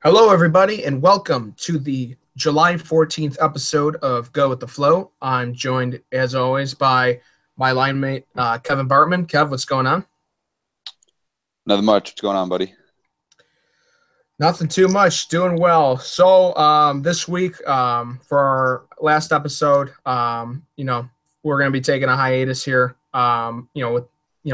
Hello, everybody, and welcome to the July 14th episode of Go With The Flow. I'm joined, as always, by my line mate, Kevin Bartman. Kev, what's going on? Nothing much. What's going on, buddy? Nothing too much. Doing well. So this week, for our last episode, we're going to be taking a hiatus here, with,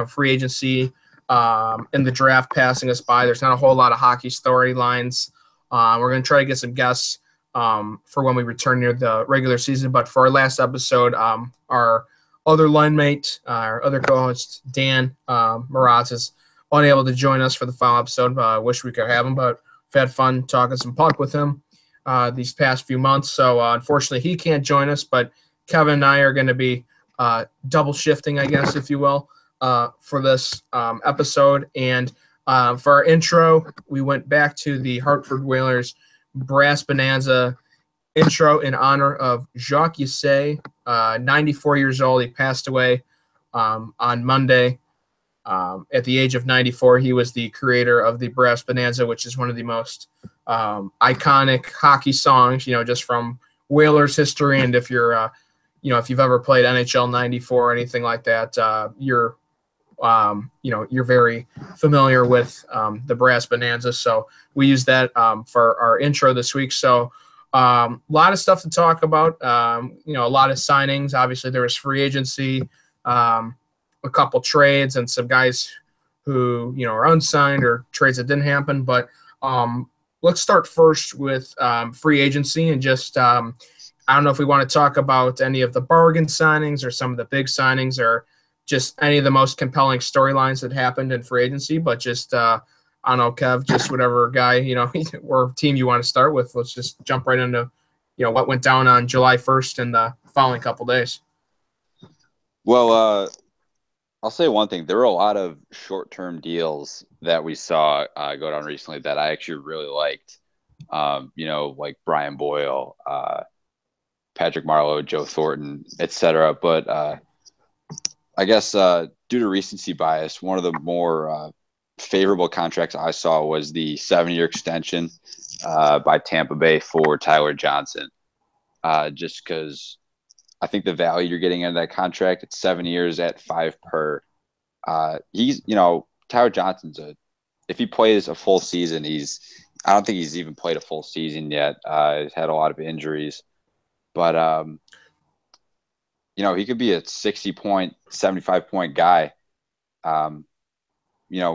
free agency and the draft passing us by. There's not a whole lot of hockey storylines. We're going to try to get some guests for when we return near the regular season. But for our last episode, our other line mate, our other co-host, Dan Maraz, is unable to join us for the final episode. Wish we could have him, but we've had fun talking some puck with him these past few months. So unfortunately, he can't join us, but Kevin and I are going to be double shifting, I guess, if you will, for this episode. And for our intro, we went back to the Hartford Whalers Brass Bonanza intro in honor of Jacques Yasset, 94 years old. He passed away on Monday at the age of 94. He was the creator of the Brass Bonanza, which is one of the most iconic hockey songs, just from Whalers history. And if you're, if you've ever played NHL 94 or anything like that, you're very familiar with the Brass Bonanza. So we use that for our intro this week. So a lot of stuff to talk about, a lot of signings. Obviously, there was free agency, a couple trades, and some guys who, are unsigned or trades that didn't happen. But let's start first with free agency and just I don't know if we want to talk about any of the bargain signings or some of the big signings or just any of the most compelling storylines that happened in free agency, but just, I don't know, Kev, just whatever guy, or team you want to start with. Let's just jump right into, what went down on July 1st and the following couple days. Well, I'll say one thing. There were a lot of short-term deals that we saw go down recently that I actually really liked, like Brian Boyle, Patrick Marleau, Joe Thornton, etc. But I guess due to recency bias, one of the more favorable contracts I saw was the 7-year extension by Tampa Bay for Tyler Johnson. Just because I think the value you're getting in that contract, it's 7 years at $5 per. He's, Tyler Johnson's if he plays a full season, I don't think he's even played a full season yet. He's had a lot of injuries, but he could be a 60-point, 75-point guy, when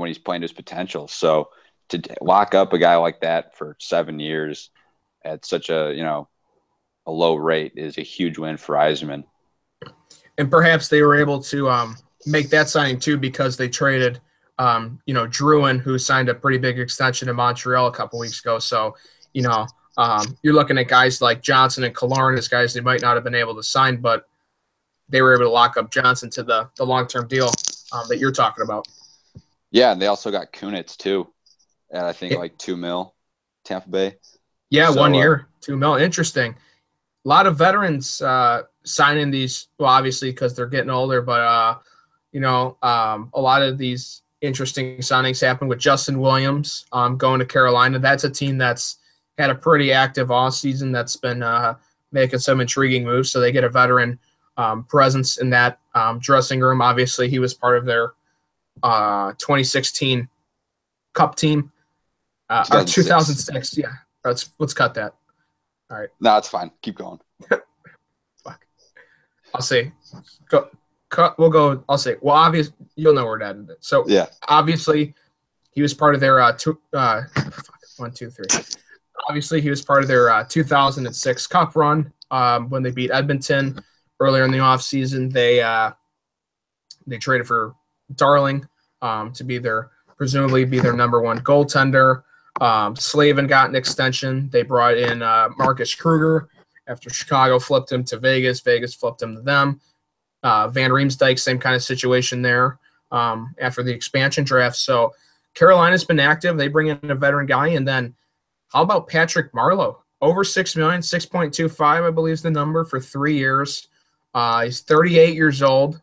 he's playing to his potential. So to lock up a guy like that for 7 years at such a low rate is a huge win for Yzerman. And perhaps they were able to make that signing too because they traded, Drouin, who signed a pretty big extension in Montreal a couple weeks ago. So, you're looking at guys like Johnson and Killorn as guys they might not have been able to sign, but they were able to lock up Johnson to the long-term deal that you're talking about. Yeah, and they also got Kunitz too, at I think like $2 million, Tampa Bay. Yeah, so, 1 year, $2 million. Interesting. A lot of veterans signing these, well, obviously because they're getting older, but a lot of these interesting signings happen with Justin Williams going to Carolina. That's a team that's had a pretty active offseason that's been making some intriguing moves. So they get a veteran presence in that dressing room. Obviously, he was part of their 2016 Cup team. 2006. Yeah, let's cut that. All right. No, it's fine. Keep going. Fuck. I'll say. We'll go. I'll say. Well, obviously, you'll know where that is. So yeah, obviously, he was part of their 1, 2, 3. Obviously, he was part of their 2006 Cup run when they beat Edmonton. Earlier in the offseason, they traded for Darling to presumably be their number one goaltender. Slavin got an extension. They brought in Marcus Kruger after Chicago flipped him to Vegas. Vegas flipped him to them. Van Riemsdyk, same kind of situation there after the expansion draft. So Carolina's been active. They bring in a veteran guy. And then how about Patrick Marleau? Over $6 million, 6.25, I believe is the number for 3 years. He's 38 years old.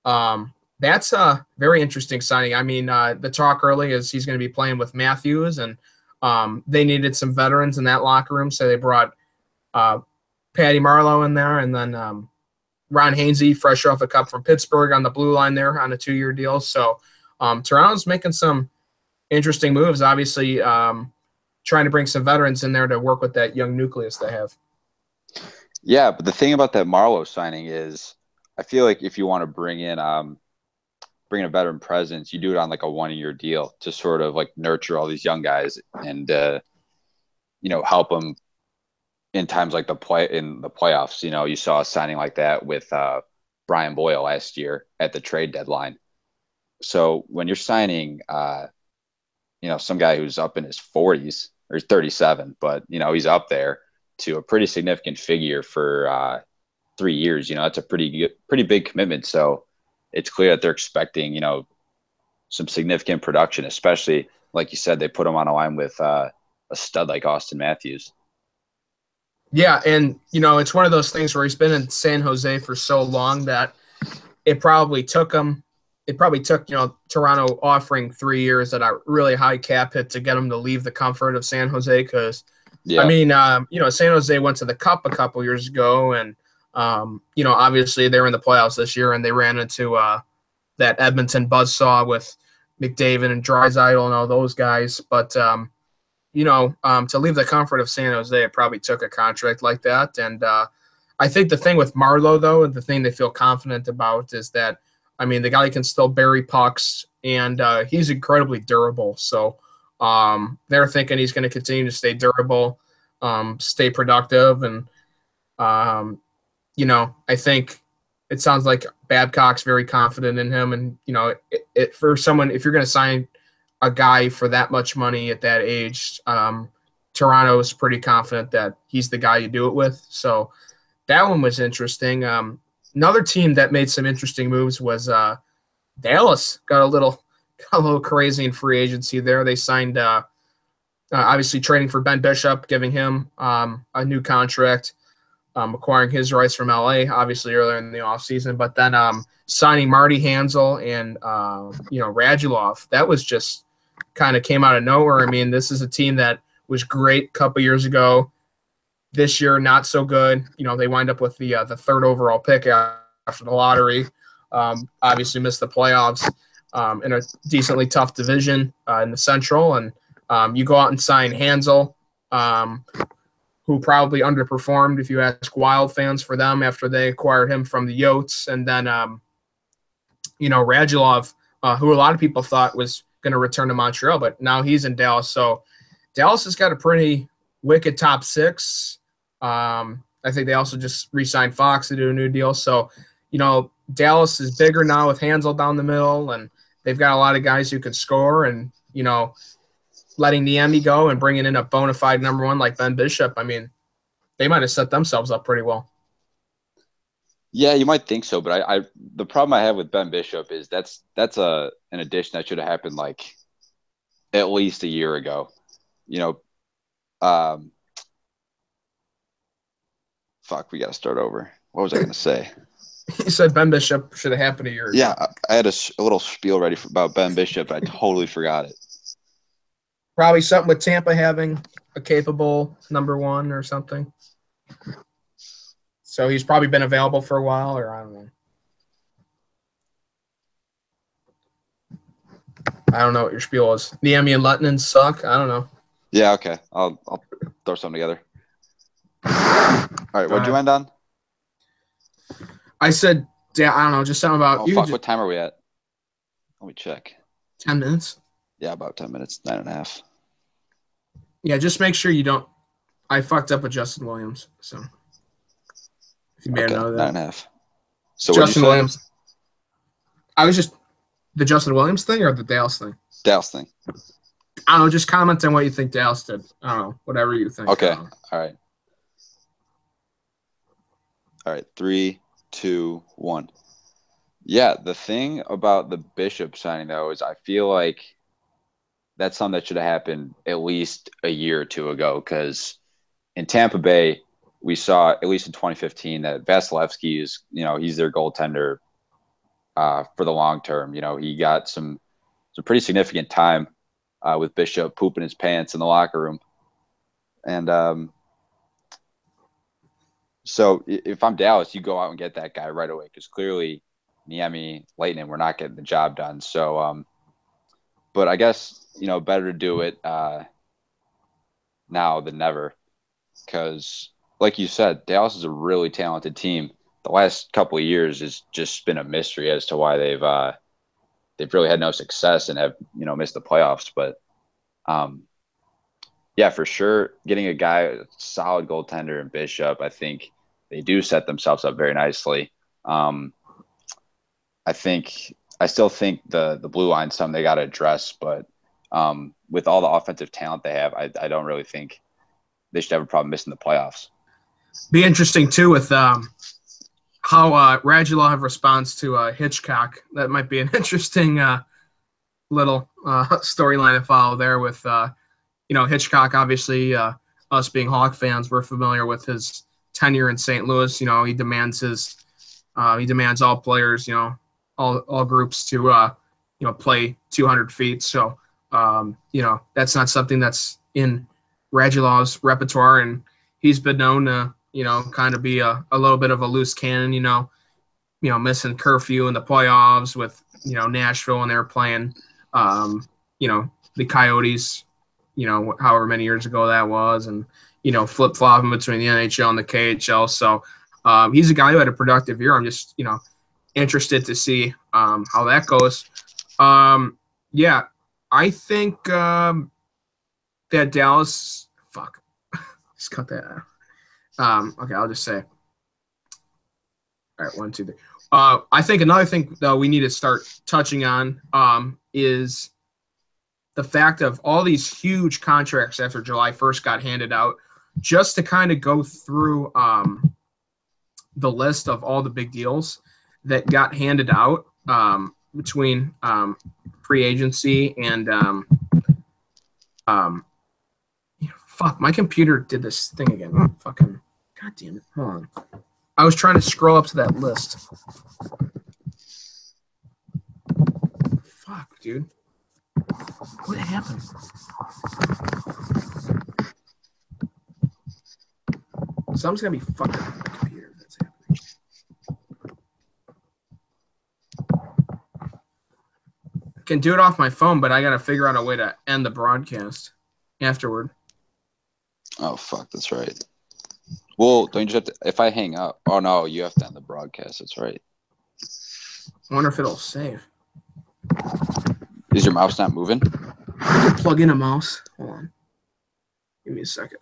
That's a very interesting signing. I mean, the talk early is he's going to be playing with Matthews, and they needed some veterans in that locker room, so they brought Patty Marlowe in there, and then Ron Hainsey, fresh off a cup from Pittsburgh, on the blue line there on a 2-year deal. So Toronto's making some interesting moves, obviously trying to bring some veterans in there to work with that young nucleus they have. Yeah, but the thing about that Marlowe signing is I feel like if you want to bring in a veteran presence, you do it on like a 1-year deal to sort of like nurture all these young guys and help them in times like the playoffs. You saw a signing like that with Brian Boyle last year at the trade deadline. So when you're signing some guy who's up in his 40s or he's 37, but he's up there to a pretty significant figure for 3 years. That's a pretty big commitment. So it's clear that they're expecting some significant production, especially like you said, they put him on a line with a stud like Austin Matthews. Yeah, and it's one of those things where he's been in San Jose for so long that it probably took Toronto offering 3 years at a really high cap hit to get him to leave the comfort of San Jose. Because San Jose went to the Cup a couple years ago, and obviously they're in the playoffs this year, and they ran into that Edmonton buzzsaw with McDavid and Draisaitl and all those guys. But to leave the comfort of San Jose, it probably took a contract like that. And I think the thing with Marlowe, though, and the thing they feel confident about is that, the guy can still bury pucks, and he's incredibly durable. So they're thinking he's going to continue to stay durable, stay productive. And, I think it sounds like Babcock's very confident in him. And, for someone, if you're going to sign a guy for that much money at that age, Toronto is pretty confident that he's the guy you do it with. So that one was interesting. Another team that made some interesting moves was Dallas. Got a little crazy in free agency there. They signed, obviously trading for Ben Bishop, giving him a new contract, acquiring his rights from LA, obviously earlier in the offseason, but then signing Marty Hanzal and Radulov. That was just kind of came out of nowhere. This is a team that was great a couple years ago. This year, not so good. They wind up with the third overall pick after the lottery. Obviously missed the playoffs in a decently tough division in the Central. And you go out and sign Hanzal, who probably underperformed if you ask Wild fans for them after they acquired him from the Yotes. And then, Radulov, who a lot of people thought was going to return to Montreal, but now he's in Dallas. So Dallas has got a pretty wicked top six. I think they also just re-signed Fox to do a new deal. So, Dallas is bigger now with Hanzal down the middle, and they've got a lot of guys who can score. And, letting Niemi go and bringing in a bona fide number one like Ben Bishop, they might have set themselves up pretty well. Yeah, you might think so, but the problem I have with Ben Bishop is that's an addition that should have happened like at least a year ago. Fuck, we got to start over. What was I going to say? You said Ben Bishop should have happened a year ago. Yeah, I had a little spiel ready about Ben Bishop, but I totally forgot it. Probably something with Tampa having a capable number one or something. So he's probably been available for a while, or I don't know. I don't know what your spiel is. Niemi and Lettinen suck. I don't know. Yeah, okay. I'll throw something together. All right, what'd you end on? I said, yeah, I don't know, just something about you. What time are we at? Let me check. 10 minutes. Yeah, about 10 minutes, 9.5. Yeah, just make sure you don't. I fucked up with Justin Williams, so if you may know that. 9.5. So Justin Williams. I was just the Justin Williams thing or the Dallas thing? Dallas thing. I don't know. Just comment on what you think Dallas did. I don't know. Whatever you think. Okay. All right. All right. 3, 2, 1. Yeah, the thing about the Bishop signing, though, is I feel like that's something that should have happened at least a year or two ago, because in Tampa Bay, we saw, at least in 2015, that Vasilevsky is, he's their goaltender for the long term. He got some pretty significant time with Bishop pooping his pants in the locker room. And so if I'm Dallas, you go out and get that guy right away because clearly Niemi, Leighton, we're not getting the job done. So, but I guess, better to do it now than never because, like you said, Dallas is a really talented team. The last couple of years has just been a mystery as to why they've really had no success and have missed the playoffs. But yeah, for sure, getting a guy, a solid goaltender in Bishop, I think they do set themselves up very nicely. I still think the blue line something they got to address, but with all the offensive talent they have, I don't really think they should have a problem missing the playoffs. Be interesting too with how Radulov responds to Hitchcock. That might be an interesting little storyline to follow there with Hitchcock. Obviously, us being Hawk fans, we're familiar with his tenure in St. Louis. He demands all players, all groups to play 200 feet. So that's not something that's in Radulov's repertoire, and he's been known to kind of be a little bit of a loose cannon. Missing curfew in the playoffs with Nashville when they were playing the Coyotes. However many years ago that was, and flip flopping between the NHL and the KHL. So he's a guy who had a productive year. I'm just interested to see how that goes. Yeah, I think that Dallas. Fuck, just cut that out. Okay, I'll just say. All right, 1, 2, 3. I think another thing that we need to start touching on is the fact of all these huge contracts after July 1st got handed out. Just to kind of go through the list of all the big deals that got handed out between free agency and fuck, my computer did this thing again. Fucking god damn it. Hold on. I was trying to scroll up to that list. Fuck, dude. What happened? Something's gonna be fucked up with my computer. That's happening. I can do it off my phone, but I gotta figure out a way to end the broadcast afterward. Oh fuck, that's right. Well, don't you just have to? If I hang up, oh no, you have to end the broadcast. That's right. I wonder if it'll save. Is your mouse not moving? I can plug in a mouse. Hold on. Give me a second.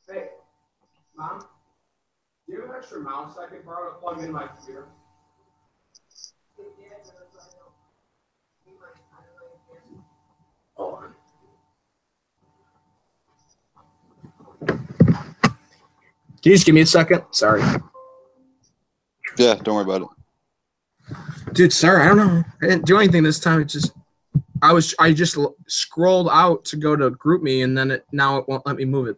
Hey, Mom, do you have an extra mouse I could borrow to plug in my computer? Hold on. Can you just give me a second? Sorry. Yeah, don't worry about it. Dude, sorry, I don't know. I didn't do anything this time. I just scrolled out to go to group me, and then now it won't let me move it.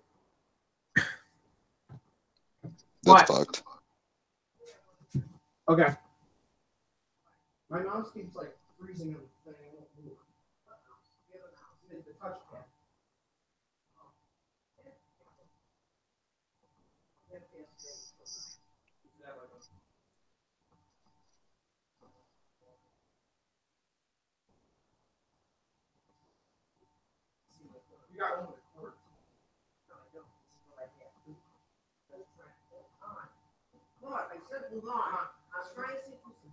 That's fucked. Okay. My mouse keeps like freezing and then it won't move. The touchpad. You got one with the cords. No, I don't. This is what I have. Look, I said move on. I was trying to see if you can.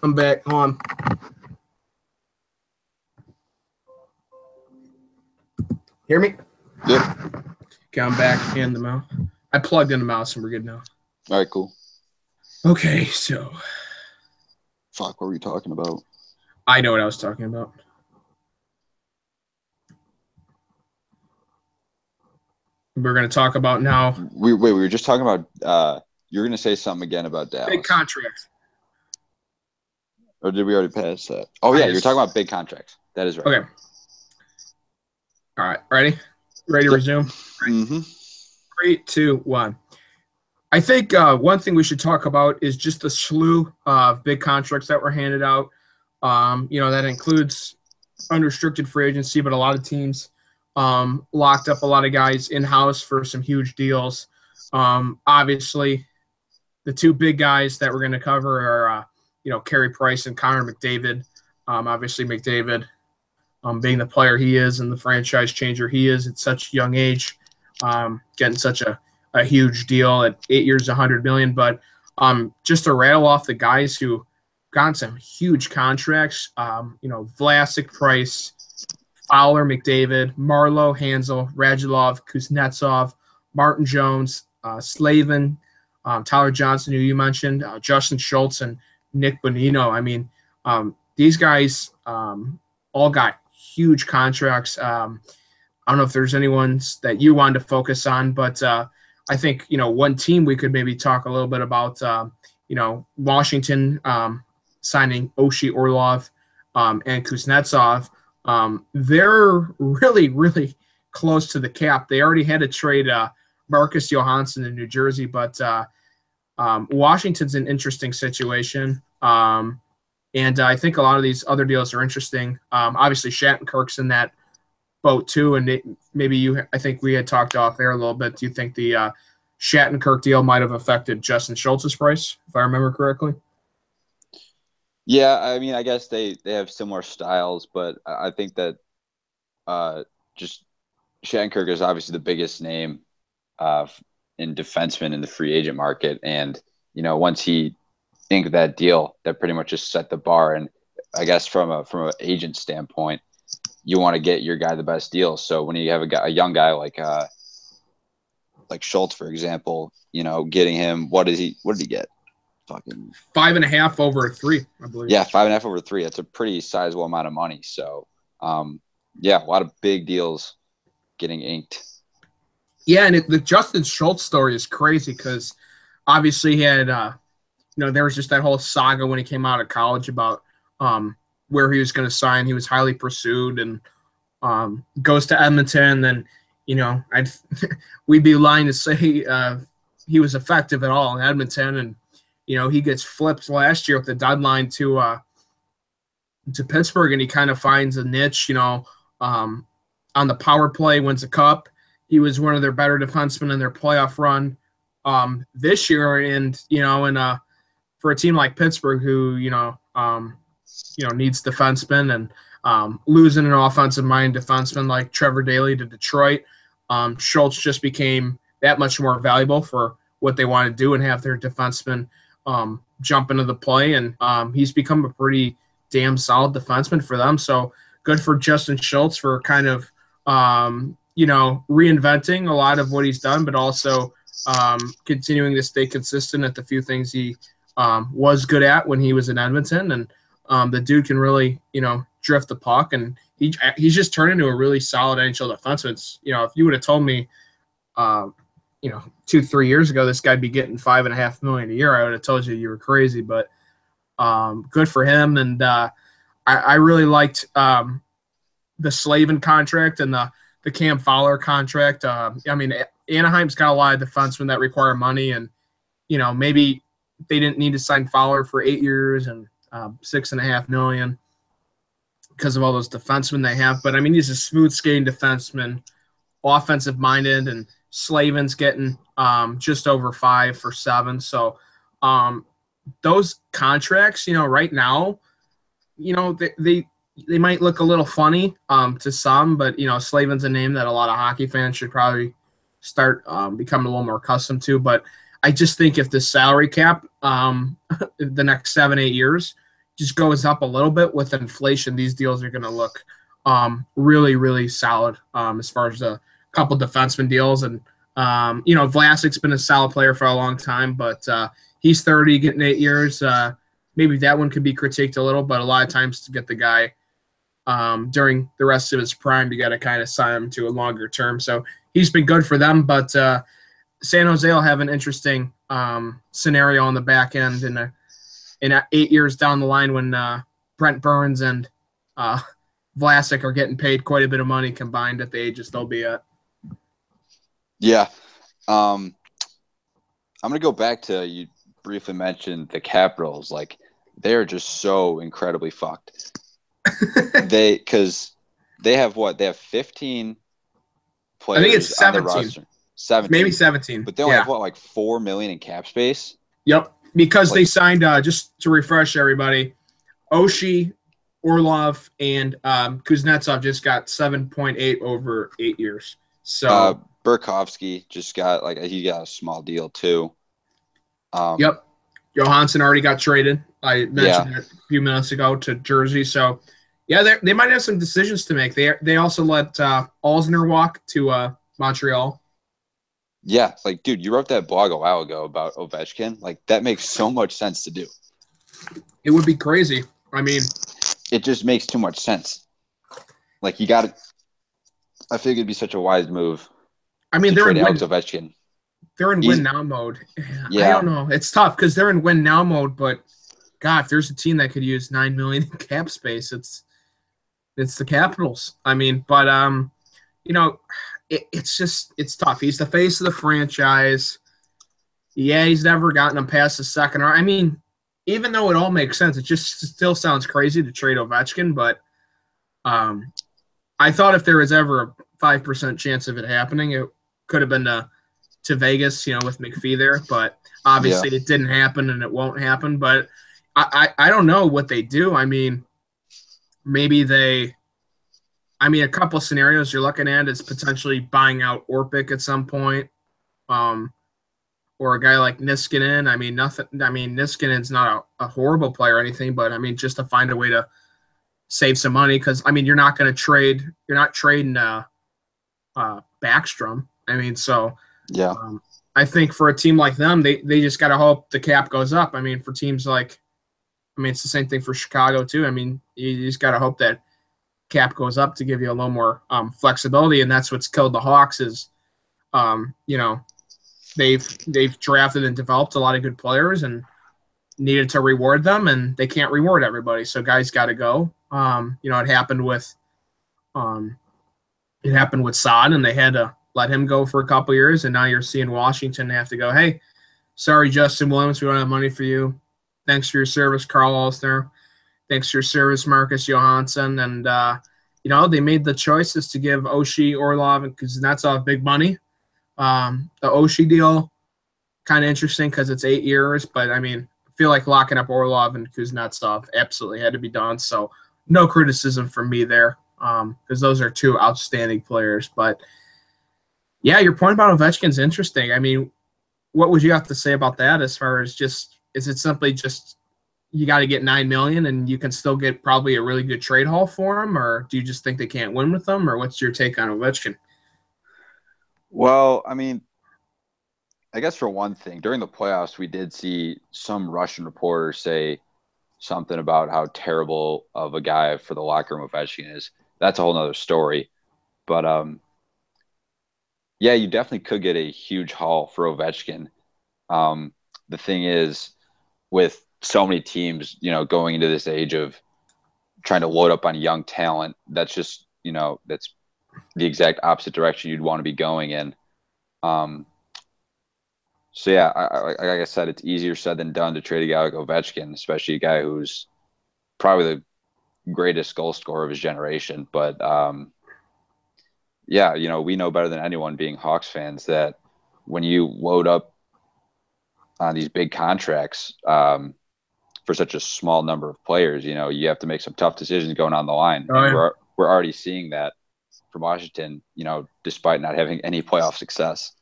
I'm back on. Hear me? Yep. Okay, I'm back in the mouse. I plugged in the mouse and we're good now. All right, cool. Okay, so. Fuck, what were you talking about? I know what I was talking about. We're going to talk about now. We were just talking about, you're going to say something again about Dallas. Big contracts. Or did we already pass that? Oh, yeah, you're talking about big contracts. That is right. Okay. All right, ready? Ready to resume? Mm-hmm. 3, 2, 1. I think one thing we should talk about is just the slew of big contracts that were handed out. That includes unrestricted free agency, but a lot of teams locked up a lot of guys in-house for some huge deals. Obviously, the two big guys that we're going to cover are, Carey Price and Connor McDavid. Obviously, McDavid, being the player he is and the franchise changer he is at such a young age, getting such a huge deal at 8 years, $100 million. But just to rattle off the guys who got some huge contracts, Vlasic, Price, Fowler, McDavid, Marlowe, Hansel, Radulov, Kuznetsov, Martin Jones, Slavin, Tyler Johnson, who you mentioned, Justin Schultz, and Nick Bonino. I mean, these guys all got huge contracts. I don't know if there's anyone that you wanted to focus on, but I think, one team we could maybe talk a little bit about, Washington signing Oshie Orlov and Kuznetsov. They're really, really close to the cap. They already had to trade Marcus Johansson in New Jersey, but Washington's an interesting situation. And I think a lot of these other deals are interesting. Obviously, Shattenkirk's in that boat too, and I think we had talked off air a little bit. Do you think the Shattenkirk deal might have affected Justin Schultz's price, if I remember correctly? Yeah, I mean, I guess they have similar styles, but I think that just Shattenkirk is obviously the biggest name in defenseman in the free agent market, and once he inked that deal, that pretty much just set the bar. And I guess from an agent standpoint, you want to get your guy the best deal. So when you have a young guy like Schultz, for example, getting him, what did he get? Fucking 5.5 over 3, I believe. Yeah, 5.5 over 3. That's a pretty sizable amount of money. So, a lot of big deals getting inked. Yeah, and the Justin Schultz story is crazy because obviously he had, there was just that whole saga when he came out of college about where he was going to sign. He was highly pursued and goes to Edmonton. Then, we'd be lying to say he was effective at all in Edmonton. And, he gets flipped last year with the deadline to Pittsburgh, and he kind of finds a niche, on the power play, wins a cup. He was one of their better defensemen in their playoff run this year. And, for a team like Pittsburgh who, needs defensemen and losing an offensive-minded defenseman like Trevor Daley to Detroit, Schultz just became that much more valuable for what they want to do and have their defensemen jump into the play. And he's become a pretty damn solid defenseman for them. So good for Justin Schultz for kind of, reinventing a lot of what he's done, but also continuing to stay consistent at the few things he was good at when he was in Edmonton. And the dude can really, drift the puck, and he's just turned into a really solid NHL defenseman. If you would have told me, 2-3 years ago, this guy'd be getting $5.5 million a year, I would have told you were crazy. But good for him. And I really liked the Slavin contract and the Cam Fowler contract. Anaheim's got a lot of defensemen that require money, and maybe they didn't need to sign Fowler for 8 years and $6.5 million because of all those defensemen they have. But he's a smooth skating defenseman, offensive minded, and Slavin's getting just over 5 for 7. So those contracts, right now, they might look a little funny to some, but Slavin's a name that a lot of hockey fans should probably start becoming a little more accustomed to. But I just think if the salary cap the next 7-8 years just goes up a little bit with inflation, these deals are going to look really, really solid as far as a couple defenseman deals. And, Vlasic's been a solid player for a long time, but he's 30, getting 8 years. Maybe that one could be critiqued a little, but a lot of times to get the guy during the rest of his prime, you got to kind of sign him to a longer term. So he's been good for them, but San Jose will have an interesting scenario on the back end in 8 years down the line when Brent Burns and Vlasic are getting paid quite a bit of money combined at the ages they'll be at. Yeah. I'm going to go back to, you briefly mentioned the Capitals. Like, they're just so incredibly fucked. Because they have what? They have 15 players. I think it's 17. On the roster. 17. Maybe 17. But they only have, what, like $4 million in cap space? Yep. Because they signed, just to refresh everybody, Oshie, Orlov, and Kuznetsov just got 7.8 over 8 years. So Burakovsky just got he got a small deal too. Yep. Johansson already got traded. I mentioned that a few minutes ago to Jersey. So yeah, they might have some decisions to make. They also let Alzner walk to Montreal. Yeah, dude, you wrote that blog a while ago about Ovechkin. That makes so much sense to do. It would be crazy. I mean, it just makes too much sense. You got to. I think it'd be such a wise move. I mean, they're in Ovechkin. They're in win now mode. Yeah. I don't know. It's tough because they're in win now mode. But God, if there's a team that could use $9 million in cap space, it's the Capitals. I mean, but it's tough. He's the face of the franchise. Yeah, he's never gotten them past the second round. I mean, even though it all makes sense, it just still sounds crazy to trade Ovechkin. But I thought if there was ever a 5% chance of it happening, it could have been to Vegas, with McPhee there. But obviously it didn't happen and it won't happen. But I don't know what they do. I mean, maybe a couple scenarios you're looking at is potentially buying out Orpik at some point, or a guy like Niskanen. I mean, Niskanen's not a horrible player or anything, but I mean, just to find a way to save some money because you're not going to trade. You're not trading Backstrom. I mean, so yeah. I think for a team like them, they just got to hope the cap goes up. I mean, for teams like, it's the same thing for Chicago too. I mean, you just got to hope that cap goes up to give you a little more flexibility, and that's what's killed the Hawks is, they've drafted and developed a lot of good players and needed to reward them, and they can't reward everybody, so guys got to go. It happened with Saad, and they had to let him go for a couple years, and now you're seeing Washington have to go, hey, sorry, Justin Williams, we don't have money for you. Thanks for your service, Carl Alsner. Thanks for your service, Marcus Johansson. And, they made the choices to give Oshie, Orlov, and Kuznetsov big money. The Oshie deal, kind of interesting because it's 8 years. But, I feel like locking up Orlov and Kuznetsov absolutely had to be done. So no criticism from me there because those are two outstanding players. But, yeah, your point about Ovechkin's interesting. I mean, what would you have to say about that as far as just – is it simply just you got to get $9 million and you can still get probably a really good trade haul for him, or do you just think they can't win with them, or what's your take on Ovechkin? Well, I guess for one thing, during the playoffs, we did see some Russian reporters say something about how terrible of a guy for the locker room Ovechkin is. That's a whole nother story. But, yeah, you definitely could get a huge haul for Ovechkin. The thing is, with so many teams, going into this age of trying to load up on young talent, that's just, that's the exact opposite direction you'd want to be going in. So yeah, like I said, it's easier said than done to trade a guy like Ovechkin, especially a guy who's probably the greatest goal scorer of his generation. But yeah, we know better than anyone, being Hawks fans, that when you load up on these big contracts for such a small number of players, you have to make some tough decisions going on the line. Oh, yeah. We're already seeing that from Washington, despite not having any playoff success.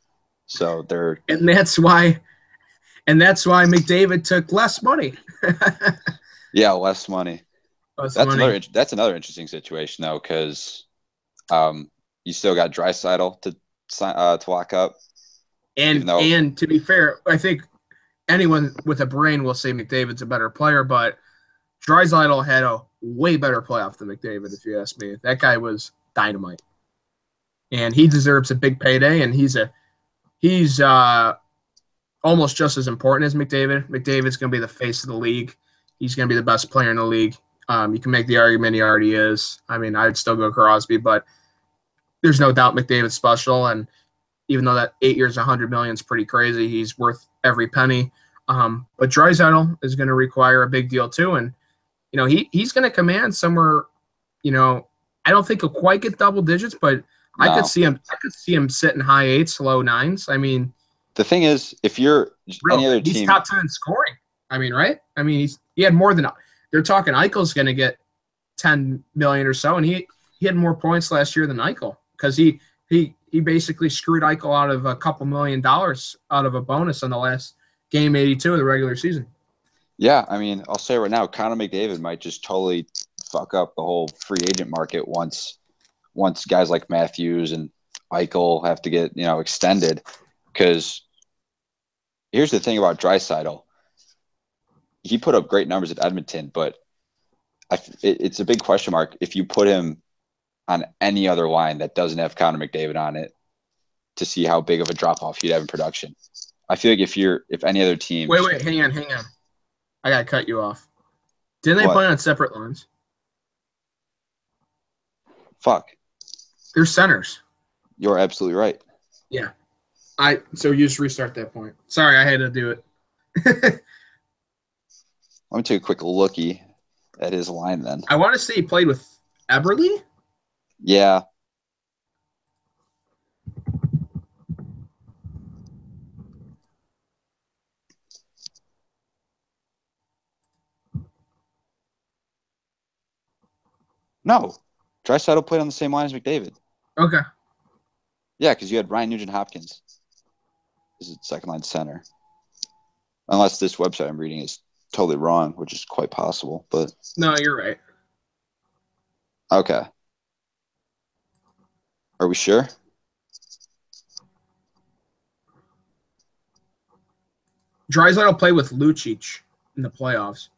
So and that's why McDavid took less money. Yeah, less money. Less That's money. another interesting situation though, because you still got Draisaitl to lock up, even though And to be fair, I think anyone with a brain will say McDavid's a better player, but Draisaitl had a way better playoff than McDavid, if you ask me. That guy was dynamite, and he deserves a big payday. And he's almost just as important as McDavid. McDavid's going to be the face of the league. He's going to be the best player in the league. You can make the argument he already is. I mean, I'd still go Crosby, but there's no doubt McDavid's special. And even though that 8 years, 100 million is pretty crazy, he's worth every penny. But Draisaitl is going to require a big deal too, and he's going to command somewhere. I don't think he'll quite get double digits, but I could no. see him. I could see him sitting high eights, low nines. I mean, The thing is, if you're any other he's team, top 10 in scoring. I mean, right? I mean, he had more than they're talking. Eichel's going to get 10 million or so, and he had more points last year than Eichel because he basically screwed Eichel out of a couple $1 million out of a bonus on the last game 82 of the regular season. yeah, I mean, I'll say right now, Connor McDavid might just totally fuck up the whole free agent market once guys like Matthews and Eichel have to get extended. Because here's the thing about Draisaitl. He put up great numbers at Edmonton, but it's a big question mark if you put him on any other line that doesn't have Connor McDavid on it to see how big of a drop-off he'd have in production. I feel like if any other team... Wait, hang on. I got to cut you off. Didn't they play on separate lines? Fuck. They're centers. You're absolutely right. Yeah. So you just restart that point. Sorry, I had to do it. Let me take a quick looky at his line then. I want to say he played with Eberle? Yeah. No. Draisaitl played on the same line as McDavid. Okay. Yeah, because you had Ryan Nugent-Hopkins as second line center. Unless this website I'm reading is totally wrong, which is quite possible. But no, you're right. Okay. Are we sure? Draisaitl played with Lucic in the playoffs.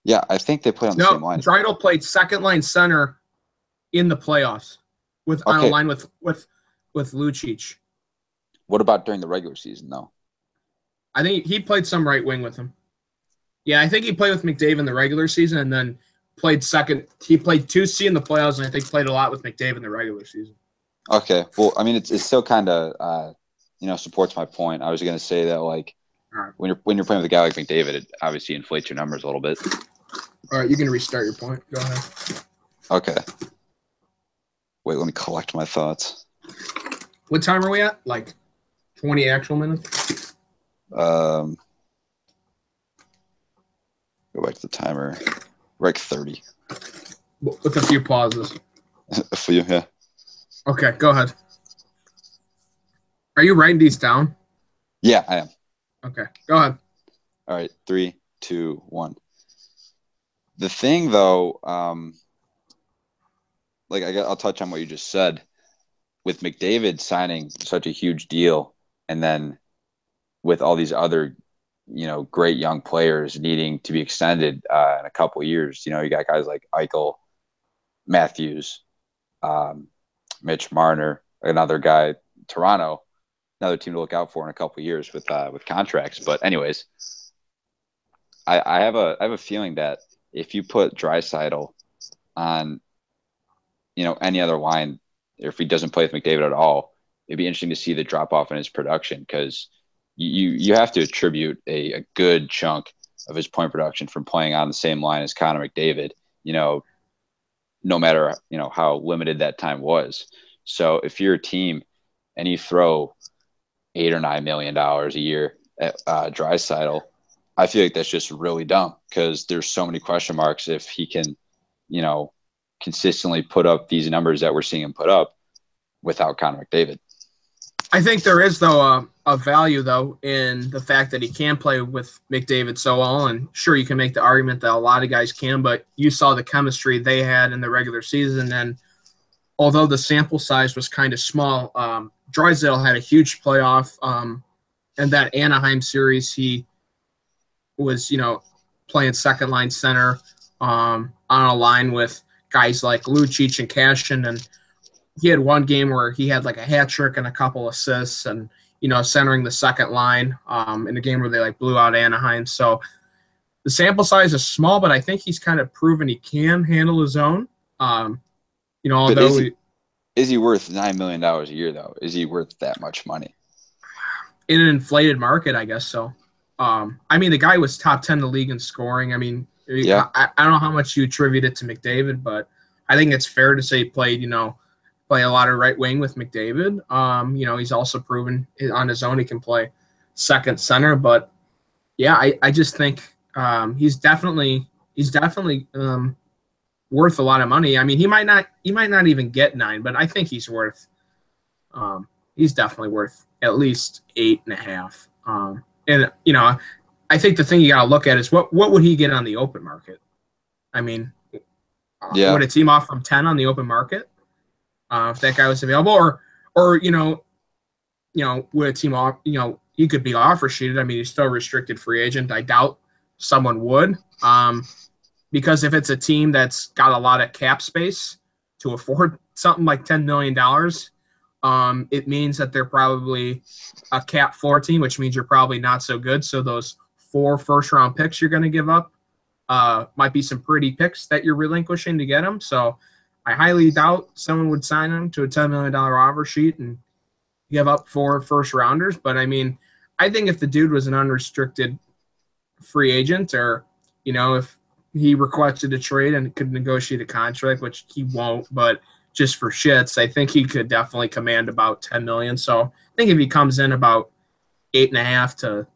Yeah, I think they played on the same line. Draisaitl played second line center in the playoffs on a line with Lucic. What about during the regular season, though? I think he played some right wing with him. Yeah, I think he played with McDavid in the regular season and then played second. He played 2C in the playoffs and I think played a lot with McDavid in the regular season. Okay. Well, I mean, it's still kind of, supports my point. I was going to say that, like, right, when you're playing with a guy like McDavid, it obviously inflates your numbers a little bit. All right, you can restart your point. Go ahead. Okay. Wait, let me collect my thoughts. What time are we at? Like 20 actual minutes? Go back to the timer. We're like 30. With a few pauses. A few, yeah. Okay, go ahead. Are you writing these down? Yeah, I am. Okay, go ahead. All right, 3, 2, 1. The thing, though, I'll touch on what you just said. With McDavid signing such a huge deal, and then with all these other, great young players needing to be extended in a couple of years, you got guys like Eichel, Matthews, Mitch Marner, another guy, Toronto, another team to look out for in a couple of years with contracts. But anyways, I have a feeling that if you put Draisaitl on, any other line, or if he doesn't play with McDavid at all, it'd be interesting to see the drop off in his production because you have to attribute a good chunk of his point production from playing on the same line as Connor McDavid, no matter, how limited that time was. So if you're a team and you throw $8 or $9 million a year at Draisaitl, I feel like that's just really dumb because there's so many question marks if he can, consistently put up these numbers that we're seeing him put up without Connor McDavid. I think there is, though, a value, though, in the fact that he can play with McDavid so well. And sure, you can make the argument that a lot of guys can, but you saw the chemistry they had in the regular season. And although the sample size was kind of small, Drysdale had a huge playoff. In that Anaheim series, he was, playing second line center on a line with guys like Lucic and Cashin, and he had one game where he had like a hat trick and a couple assists, and centering the second line in a game where they like blew out Anaheim. So the sample size is small, but I think he's kind of proven he can handle his own. Although is he worth $9 million a year though? Is he worth that much money in an inflated market? I guess so. The guy was top 10 in the league in scoring. Yeah. I don't know how much you attribute it to McDavid, but I think it's fair to say he played, play a lot of right wing with McDavid. He's also proven on his own he can play second center. But yeah, I just think he's definitely worth a lot of money. He might not even get 9, but I think he's worth he's definitely worth at least 8.5. I think the thing you got to look at is what would he get on the open market? Would a team offer him 10 on the open market if that guy was available, or would a team he could be offer sheeted? He's still a restricted free agent. I doubt someone would, because if it's a team that's got a lot of cap space to afford something like $10 million, it means that they're probably a cap floor team, which means you're probably not so good. So those 4 first-round picks you're going to give up might be some pretty picks that you're relinquishing to get them. So I highly doubt someone would sign him to a $10 million offer sheet and give up 4 first-rounders. But, I think if the dude was an unrestricted free agent, or, if he requested a trade and could negotiate a contract, which he won't, but just for shits, I think he could definitely command about $10 million. So I think if he comes in about 8.5 to,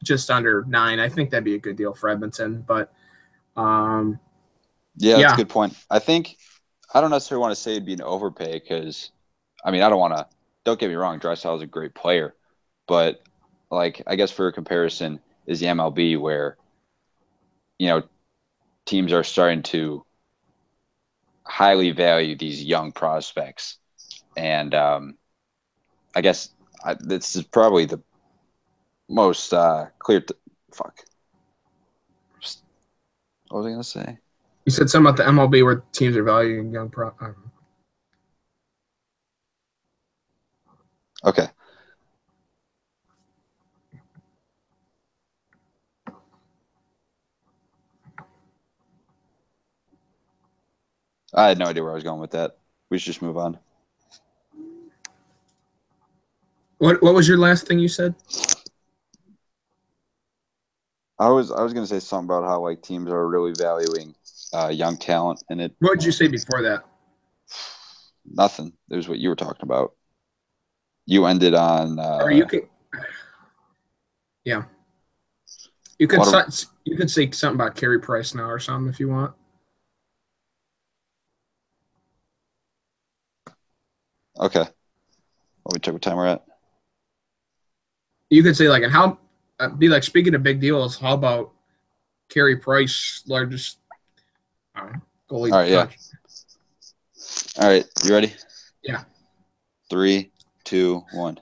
just under 9, I think that'd be a good deal for Edmonton. But that's a good point. I don't necessarily want to say it'd be an overpay because, don't get me wrong, Drysdale is a great player, but like I guess for a comparison is the MLB where, teams are starting to highly value these young prospects. And I guess this is probably the most clear. What was I going to say? You said something about the MLB where teams are valuing young pro. Okay. I had no idea where I was going with that. We should just move on. What was your last thing you said? I was going to say something about how like teams are really valuing young talent in it. What did you say before that? Nothing. It was what you were talking about. You ended on. Or you could. Yeah. You could say something about Carey Price now or something if you want. Okay. Let me check what time we're at. You could say like, and how be like, speaking of big deals, how about Carey Price, largest goalie? All right, yeah. All right, you ready? Yeah. 3, 2, 1.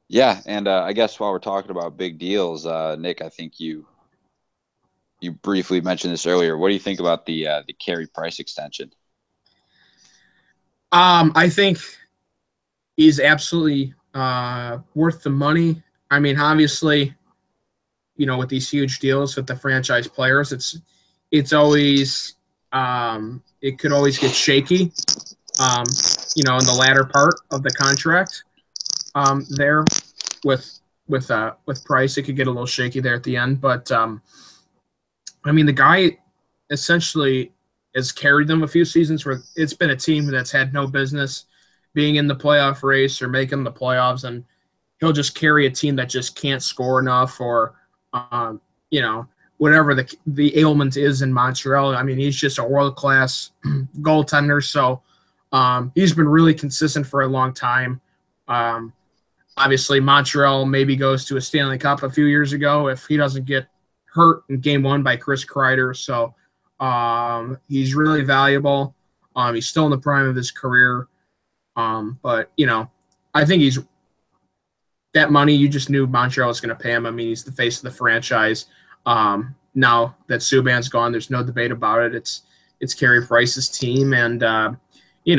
Yeah, and I guess while we're talking about big deals, Nick, I think you briefly mentioned this earlier. What do you think about the Carey Price extension? I think he's absolutely worth the money. Obviously, with these huge deals with the franchise players, it's always it could always get shaky. In the latter part of the contract, there with Price, it could get a little shaky there at the end. But the guy essentially has carried them a few seasons where it's been a team that's had no business being in the playoff race or making the playoffs, and he'll just carry a team that just can't score enough, or whatever the ailment is in Montreal. I mean, he's just a world-class goaltender. So he's been really consistent for a long time. Obviously, Montreal maybe goes to a Stanley Cup a few years ago if he doesn't get hurt in Game 1 by Chris Kreider. So he's really valuable. He's still in the prime of his career. But, I think he's that money, you just knew Montreal was going to pay him. I mean, he's the face of the franchise. Now that Subban's gone, there's no debate about it. It's Carey Price's team, and you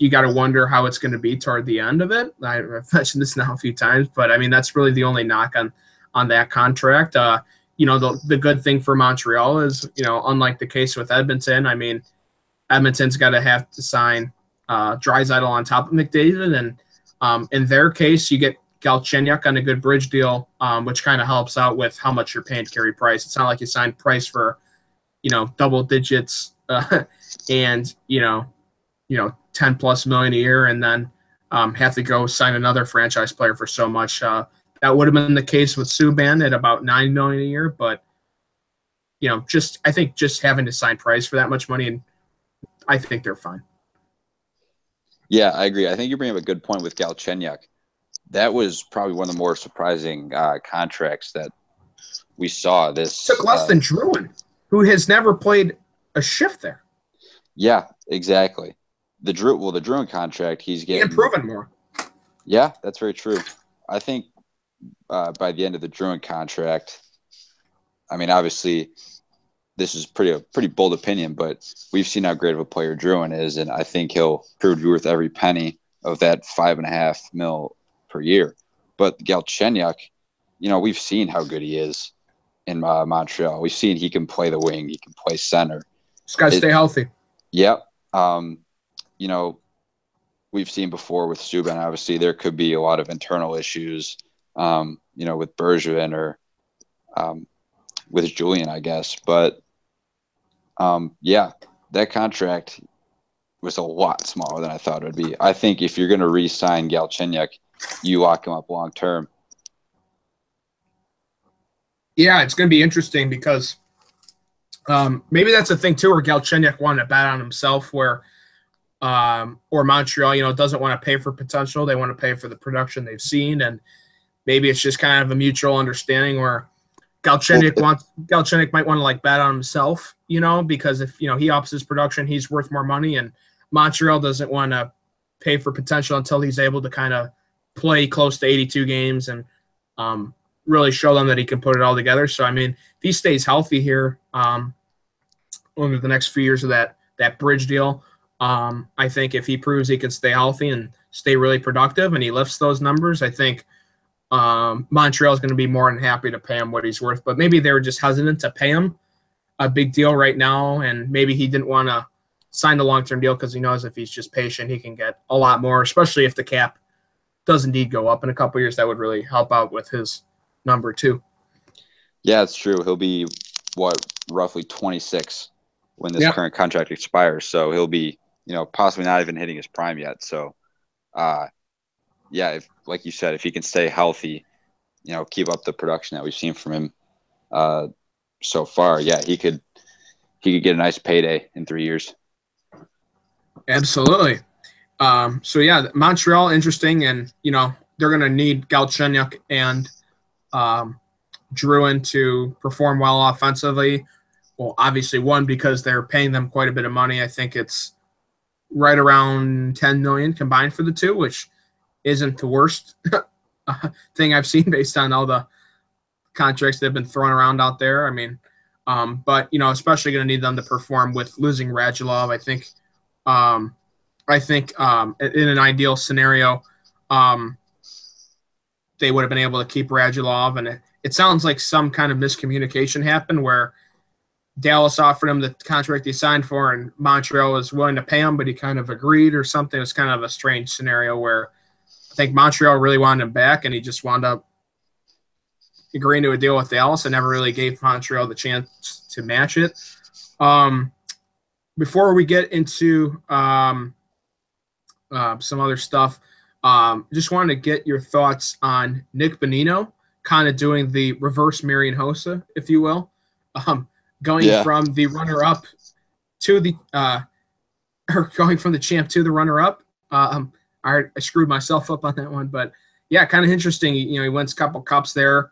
got to wonder how it's going to be toward the end of it. I've mentioned this now a few times, but I mean that's really the only knock on that contract. The good thing for Montreal is, unlike the case with Edmonton, I mean, Edmonton's got to have to sign Draisaitl on top of McDavid, and in their case, you get Galchenyuk on a good bridge deal, which kind of helps out with how much you're paying Carey Price. It's not like you signed Price for, double digits and 10+ million a year, and then have to go sign another franchise player for so much. That would have been the case with Subban at about $9 million a year, but I think just having to sign Price for that much money, and I think they're fine. Yeah, I agree. I think you bring up a good point with Galchenyuk. That was probably one of the more surprising contracts that we saw. This took less than Drouin, who has never played a shift there. Yeah, exactly. The Drouin contract, he's getting improving more. Yeah, that's very true. I think by the end of the Drouin contract, I mean, obviously, this is a pretty bold opinion, but we've seen how great of a player Drouin is, and I think he'll prove to be worth every penny of that $5.5 million per year. But Galchenyuk, we've seen how good he is in Montreal. We've seen he can play the wing, he can play center. Just got to stay healthy. Yep. We've seen before with Subban, obviously, there could be a lot of internal issues, with Bergevin or with Julian, I guess. But, that contract was a lot smaller than I thought it would be. I think if you're going to re-sign Galchenyuk, you lock him up long term. Yeah, it's going to be interesting because maybe that's a thing too, where Galchenyuk wanted to bet on himself, or Montreal, doesn't want to pay for potential. They want to pay for the production they've seen, and maybe it's just kind of a mutual understanding where Galchenyuk might want to bet on himself, because if he ups his production, he's worth more money, and Montreal doesn't want to pay for potential until he's able to kind of play close to 82 games and really show them that he can put it all together. So, I mean, if he stays healthy here over the next few years of that bridge deal, I think if he proves he can stay healthy and stay really productive and he lifts those numbers, I think Montreal is going to be more than happy to pay him what he's worth. But maybe they were just hesitant to pay him a big deal right now, and maybe he didn't want to sign the long-term deal because he knows if he's just patient, he can get a lot more, especially if the cap does indeed go up in a couple of years. That would really help out with his number too. Yeah, it's true. He'll be, roughly 26 when this current contract expires. So he'll be, possibly not even hitting his prime yet. So, if, like you said, if he can stay healthy, keep up the production that we've seen from him so far, he could get a nice payday in 3 years. Absolutely. Montreal, interesting, and they're going to need Galchenyuk and Drouin to perform well offensively. Well, obviously, one, because they're paying them quite a bit of money. I think it's right around $10 million combined for the two, which isn't the worst thing I've seen based on all the contracts that have been thrown around out there. I mean, but especially going to need them to perform with losing Radulov. I think in an ideal scenario, they would have been able to keep Radulov, and it sounds like some kind of miscommunication happened where Dallas offered him the contract he signed for, and Montreal was willing to pay him, but he kind of agreed or something. It was kind of a strange scenario where I think Montreal really wanted him back, and he just wound up agreeing to a deal with Dallas and never really gave Montreal the chance to match it. Before we get into some other stuff, just wanted to get your thoughts on Nick Bonino kind of doing the reverse Marian Hossa, if you will. going Yeah. from the runner-up to the or going from the champ to the runner-up. I screwed myself up on that one, but yeah, kind of interesting. He wins a couple cups there.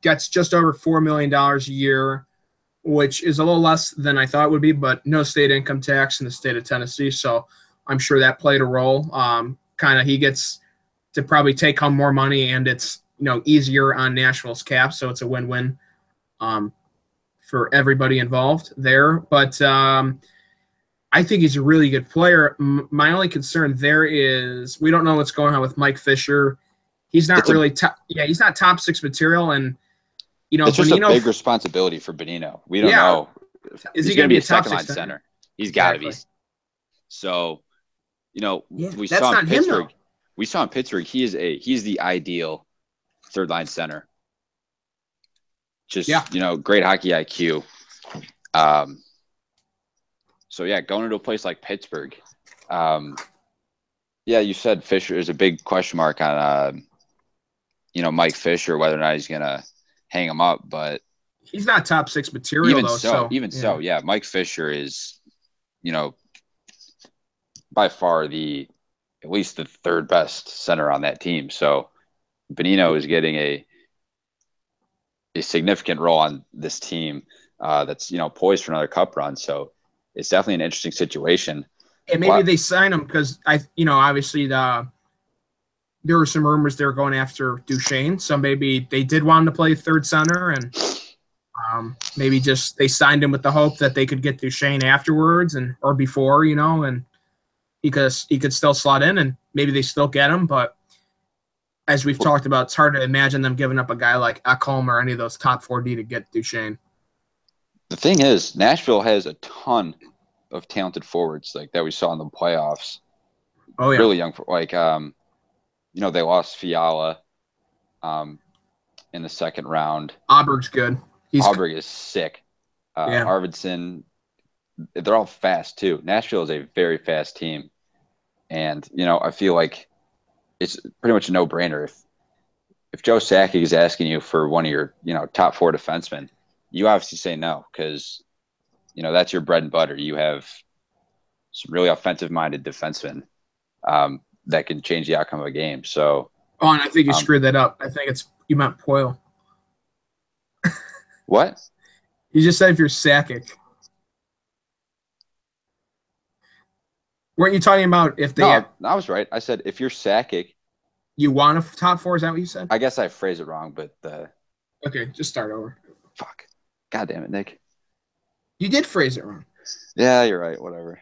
Gets just over $4 million a year, which is a little less than I thought it would be, but no state income tax in the state of Tennessee, so I'm sure that played a role. He gets to probably take home more money, and it's easier on Nashville's cap, so it's a win-win for everybody involved there. But I think he's a really good player. My only concern there is we don't know what's going on with Mike Fisher. He's not he's not top six material, and it's just Bonino, a big responsibility for Bonino. We don't know. Is he going to be a top line center? He's got to be. So, we saw in Pittsburgh. We saw in Pittsburgh. He's the ideal third line center. Just great hockey IQ. So yeah, going into a place like Pittsburgh. You said Fisher is a big question mark on Mike Fisher, whether or not he's gonna hang him up, but he's not top six material. Even so, Mike Fisher is, by far at least the third best center on that team. So Bonino is getting a significant role on this team that's poised for another cup run. So it's definitely an interesting situation. And maybe they sign him because obviously there were some rumors they were going after Duchesne, so maybe they did want him to play third center, and maybe just they signed him with the hope that they could get Duchesne afterwards or before, and he could still slot in, and maybe they still get him. But as we've talked about, it's hard to imagine them giving up a guy like Ekholm or any of those top 4D to get Duchesne. The thing is, Nashville has a ton of talented forwards like that we saw in the playoffs. Oh yeah, really young. They lost Fiala in the second round. Auberg's good. Auberg is sick. Arvidsson, they're all fast too. Nashville is a very fast team, and I feel like it's pretty much a no-brainer. If Joe Sakic is asking you for one of your top 4 defensemen, you obviously say no because that's your bread and butter. You have some really offensive-minded defensemen that can change the outcome of a game. So, and I think you screwed that up. I think you meant Poile. What? You just said if you're Sakic. Weren't you talking about if they? No, I was right. I said if you're Sakic, you want a top 4. Is that what you said? I guess I phrased it wrong, but okay, just start over. Fuck. God damn it, Nick. You did phrase it wrong. Yeah, you're right. Whatever.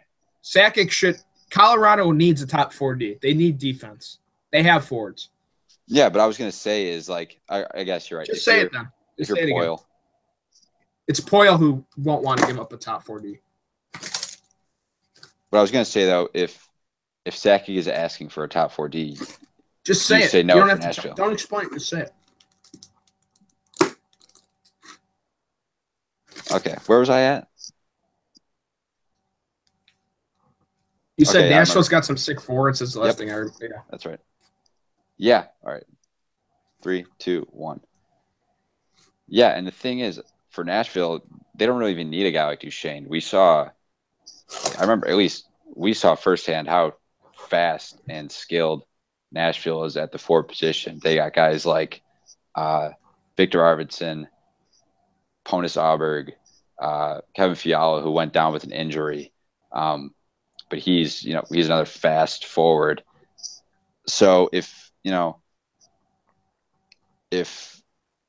Colorado needs a top 4D. They need defense. They have forwards. Yeah, but I was gonna say is I guess you're right. Just say it then. If you're Poile. It's Poile who won't want to give up a top 4D. But I was gonna say though, if Sakic is asking for a top 4D, just say it. Say no. You don't have to. Don't explain it. Just say it. Okay, where was I at? You said Nashville's got some sick forwards. Is the last thing I heard. Yeah, that's right. Yeah. All right. 3, 2, 1. Yeah, and the thing is, for Nashville, they don't really even need a guy like Duchesne. I remember at least we saw firsthand how fast and skilled Nashville is at the forward position. They got guys like Victor Arvidsson, Pontus Auberg, Kevin Fiala, who went down with an injury. But he's another fast forward. So if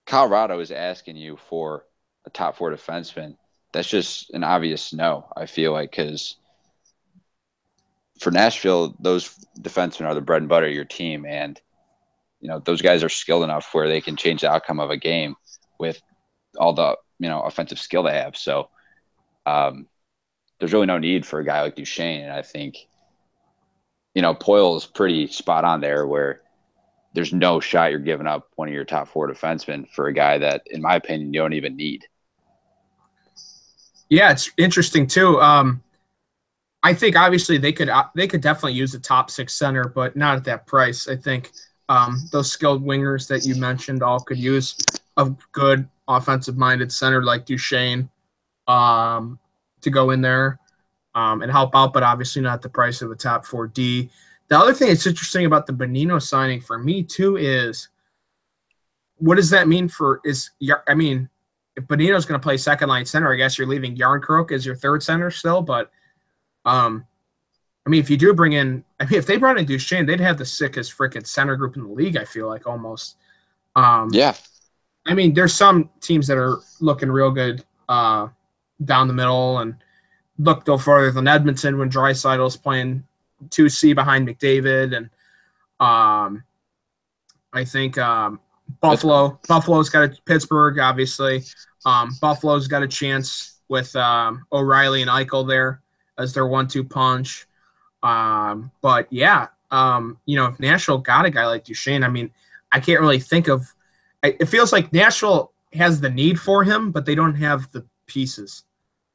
Colorado is asking you for a top 4 defenseman, that's just an obvious no, I feel like, because for Nashville, those defensemen are the bread and butter of your team. And, those guys are skilled enough where they can change the outcome of a game with all the, offensive skill they have. So there's really no need for a guy like Duchesne. And I think, Poile is pretty spot on there where there's no shot you're giving up one of your top 4 defensemen for a guy that, in my opinion, you don't even need. Yeah, it's interesting too. I think obviously they could definitely use a top 6 center, but not at that price. I think those skilled wingers that you mentioned all could use a good offensive-minded center like Duchesne to go in there and help out, but obviously not the price of a top 4D. The other thing that's interesting about the Bonino signing for me, too, is what does that mean I mean, if Bonino's going to play second-line center, I guess you're leaving Yarncroke as your third center still, but I mean, if you do bring in – I mean, if they brought in Duchesne, they'd have the sickest freaking center group in the league, I feel like, almost. Yeah. I mean, there's some teams that are looking real good down the middle and look no further than Edmonton when Draisaitl's playing 2C behind McDavid. And I think Buffalo's got a – Pittsburgh, obviously. Buffalo's got a chance with O'Reilly and Eichel there as their 1-2 punch. But, yeah, if Nashville got a guy like Duchesne, I mean, I can't really think of – it feels like Nashville has the need for him, but they don't have the pieces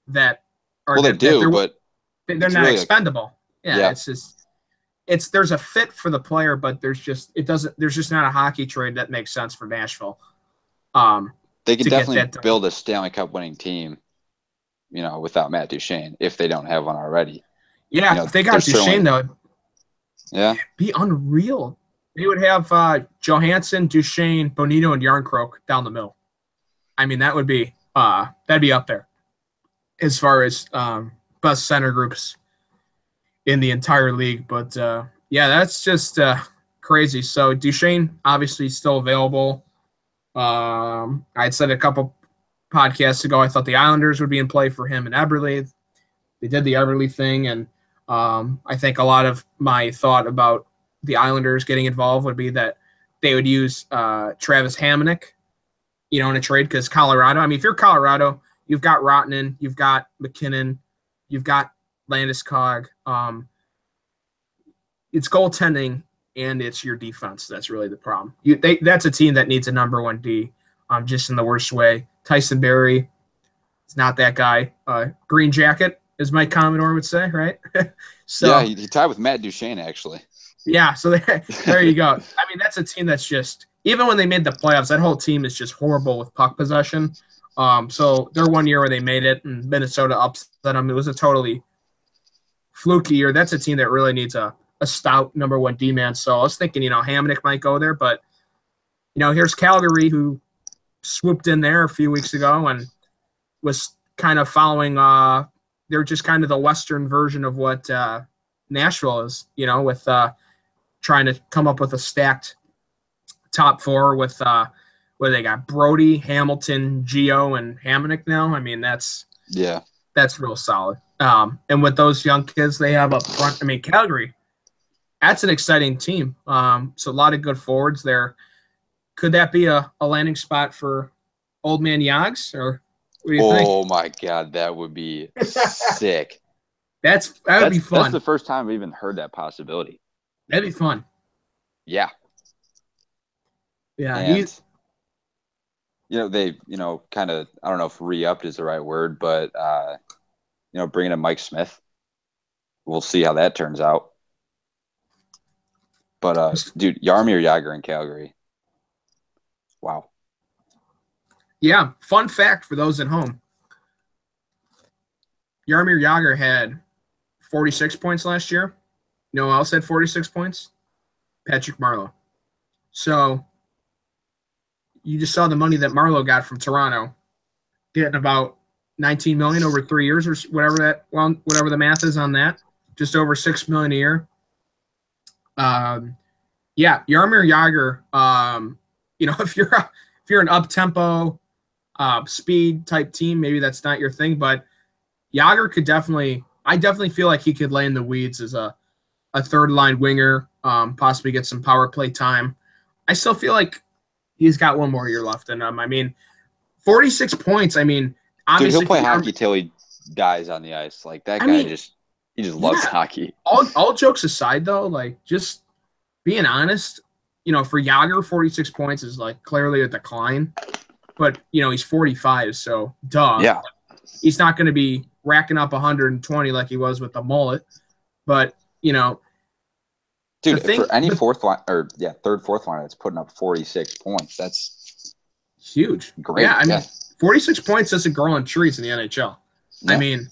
that are – well, they do, but they're not really expendable. It's just – there's a fit for the player, but there's just not a hockey trade that makes sense for Nashville. They can definitely build a Stanley Cup winning team, without Matt Duchesne if they don't have one already. Yeah, if they got Duchesne, though, it'd be unreal. They would have Johansson, Duchesne, Bonino, and Yarncroke down the middle. I mean, that would be that'd be up there as far as best center groups in the entire league. But that's just crazy. So Duchesne obviously still available. I'd said a couple podcasts ago I thought the Islanders would be in play for him and Eberle. They did the Eberle thing, and I think a lot of my thought about the Islanders getting involved would be that they would use Travis Hamonic, in a trade because Colorado. I mean, if you're Colorado, you've got Rottinen, you've got McKinnon, you've got Landeskog. It's goaltending and it's your defense. That's really the problem. That's a team that needs a number 1D, just in the worst way. Tyson Barrie, it's not that guy. Green Jacket, as Mike Commodore would say, right? So yeah, he tied with Matt Duchesne, actually. Yeah, so there you go. I mean, that's a team that's just – even when they made the playoffs, that whole team is just horrible with puck possession. So their 1 year where they made it and Minnesota upset them, it was a totally fluky year. That's a team that really needs a stout number 1D man. So I was thinking, Hamonic might go there. But, here's Calgary, who swooped in there a few weeks ago and was kind of following they're just kind of the Western version of what Nashville is, with trying to come up with a stacked top four with where they got Brody, Hamilton, Geo, and Hamonic now. I mean, that's real solid. And with those young kids they have up front, I mean, Calgary, that's an exciting team. So a lot of good forwards there. Could that be a landing spot for Old Man Yags, or what do you think? Oh my God, that would be sick. That would be fun. That's the first time I've even heard that possibility. That'd be fun. Yeah. Yeah. And, they, kind of, I don't know if re-upped is the right word, but, bringing in Mike Smith, we'll see how that turns out. But, dude, Jaromir Jagr in Calgary. Wow. Yeah. Fun fact for those at home. Jaromir Jagr had 46 points last year. You know who else had 46 points? Patrick Marleau. So you just saw the money that Marleau got from Toronto, getting about $19 million over 3 years or whatever the math is on that, just over $6 million a year. Jaromir Jagr. If you're an up tempo, speed type team, maybe that's not your thing, but Jagr could definitely. I definitely feel like he could lay in the weeds as a third line winger, possibly get some power play time. I still feel like he's got one more year left in him. I mean, 46 points. I mean, obviously dude, he'll play hockey till he dies on the ice. Like that guy, he just loves hockey. All jokes aside, though, like just being honest, for Jagr, 46 points is like clearly a decline. But he's 45, so duh. Yeah, he's not going to be racking up 120 like he was with the mullet. But dude, for any third, fourth line that's putting up 46 points, that's huge. Great. Yeah, I mean, 46 points doesn't grow on trees in the NHL. No. I mean,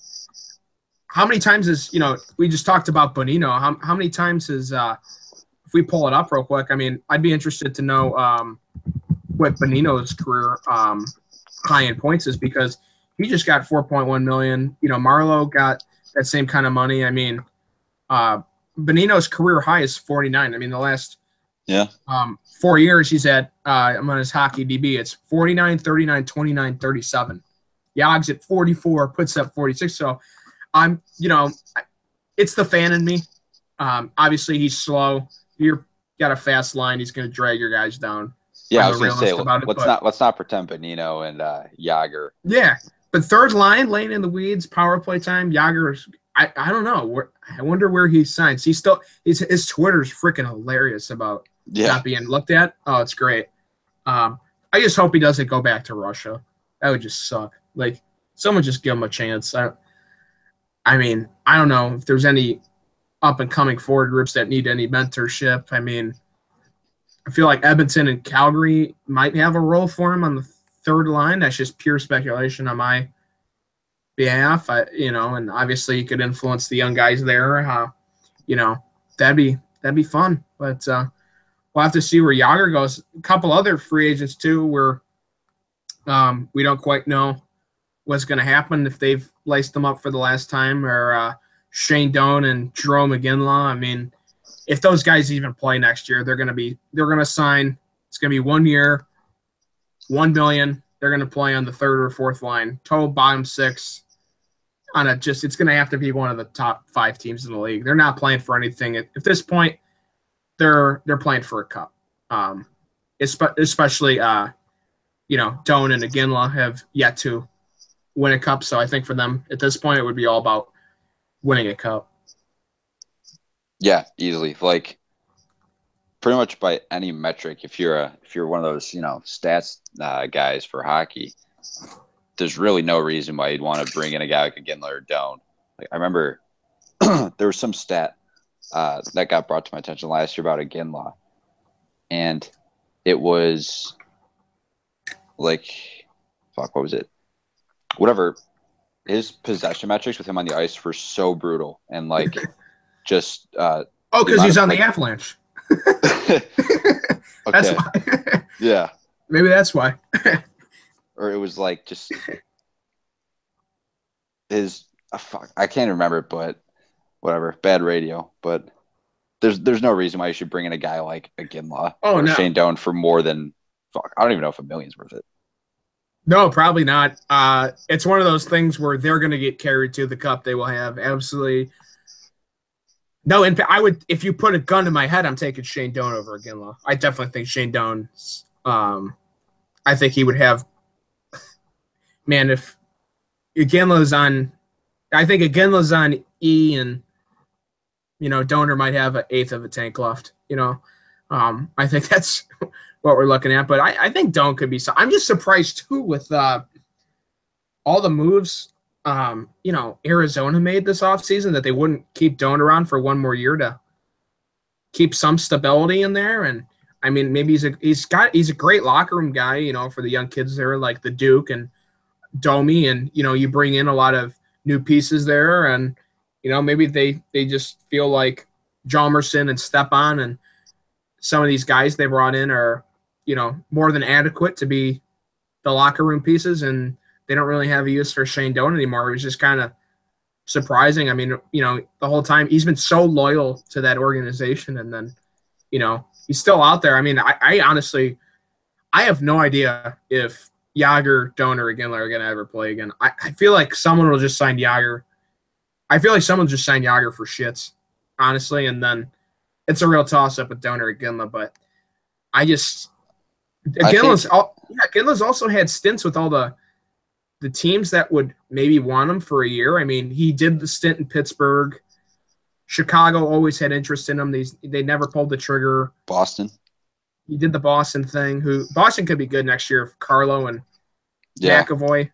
how many times is, we just talked about Bonino. How many times is, if we pull it up real quick, I mean, I'd be interested to know what Bonino's career high in points is, because he just got 4.1 million. Marleau got that same kind of money. I mean, Bonino's career high is 49. I mean, the last 4 years he's at, I'm on his hockey DB, it's 49, 39, 29, 37. Yog's at 44, puts up 46. So I'm, it's the fan in me. Obviously he's slow. You're got a fast line. He's going to drag your guys down. Yeah, I was going to say, let's not pretend Bonino and Jágr. Yeah, but third line, laying in the weeds, power play time. Jágr's, I don't know. I wonder where he signs. His Twitter's freaking hilarious about not being looked at. Oh, it's great. I just hope he doesn't go back to Russia. That would just suck. Like, someone just give him a chance. I mean, I don't know if there's any up-and-coming forward groups that need any mentorship. I mean, I feel like Edmonton and Calgary might have a role for him on the third line. That's just pure speculation on my behalf. And obviously he could influence the young guys there. That'd be fun. But we'll have to see where Jágr goes. A couple other free agents too, where we don't quite know what's going to happen if they've laced them up for the last time, or Shane Doan and Jerome McGinley. I mean, if those guys even play next year, they're going to sign. It's going to be 1 year, $1 million. They're going to play on the third or fourth line, total bottom six. It's going to have to be one of the top 5 teams in the league. They're not playing for anything at this point. They're playing for a cup. Especially Doan and McGinley have yet to win a cup. So I think for them at this point, it would be all about winning a cup. Yeah, easily. Like, pretty much by any metric, if you're one of those stats guys for hockey, there's really no reason why you'd want to bring in a guy like a Ginla or Doan. Like, I remember there was some stat that got brought to my attention last year about a Ginla, and it was like, what was it? Whatever. His possession metrics with him on the ice were so brutal, and like just because he's on the Avalanche. Okay. That's why. Yeah, maybe that's why. Or it was like just his I can't remember, but whatever, bad radio. But there's no reason why you should bring in a guy like a Ginla or Shane Doan for more than I don't even know if $1 million's worth it. No, probably not. It's one of those things where they're going to get carried to the cup. They will have absolutely no impact. If you put a gun to my head, I'm taking Shane Doan over Ginla. I definitely think Shane Doan. I think he would have. Man, if Ginla's on, I think Ginla's on E, and Donor might have an eighth of a tank left. I think that's what we're looking at. But I think Doan could be. I'm just surprised too with all the moves Arizona made this offseason, that they wouldn't keep Doan around for one more year to keep some stability in there. And I mean, maybe he's a great locker room guy, for the young kids there, like the Duke and Domi, and you bring in a lot of new pieces there, and maybe they just feel like Hjalmarsson and Stepan and some of these guys they brought in are more than adequate to be the locker room pieces, and they don't really have a use for Shane Doan anymore. It was just kind of surprising. I mean, the whole time he's been so loyal to that organization, and then he's still out there. I mean, I honestly have no idea if Jágr, Donor, or Ginla are going to ever play again. I feel like someone will just sign Jágr. I feel like someone just signed Jágr for shits, honestly, and then it's a real toss-up with Donor or Ginla. But Ginla's also had stints with all the teams that would maybe want him for a year. I mean, he did the stint in Pittsburgh. Chicago always had interest in him. They never pulled the trigger. Boston. He did the Boston thing. Boston could be good next year if Carlo and McAvoy,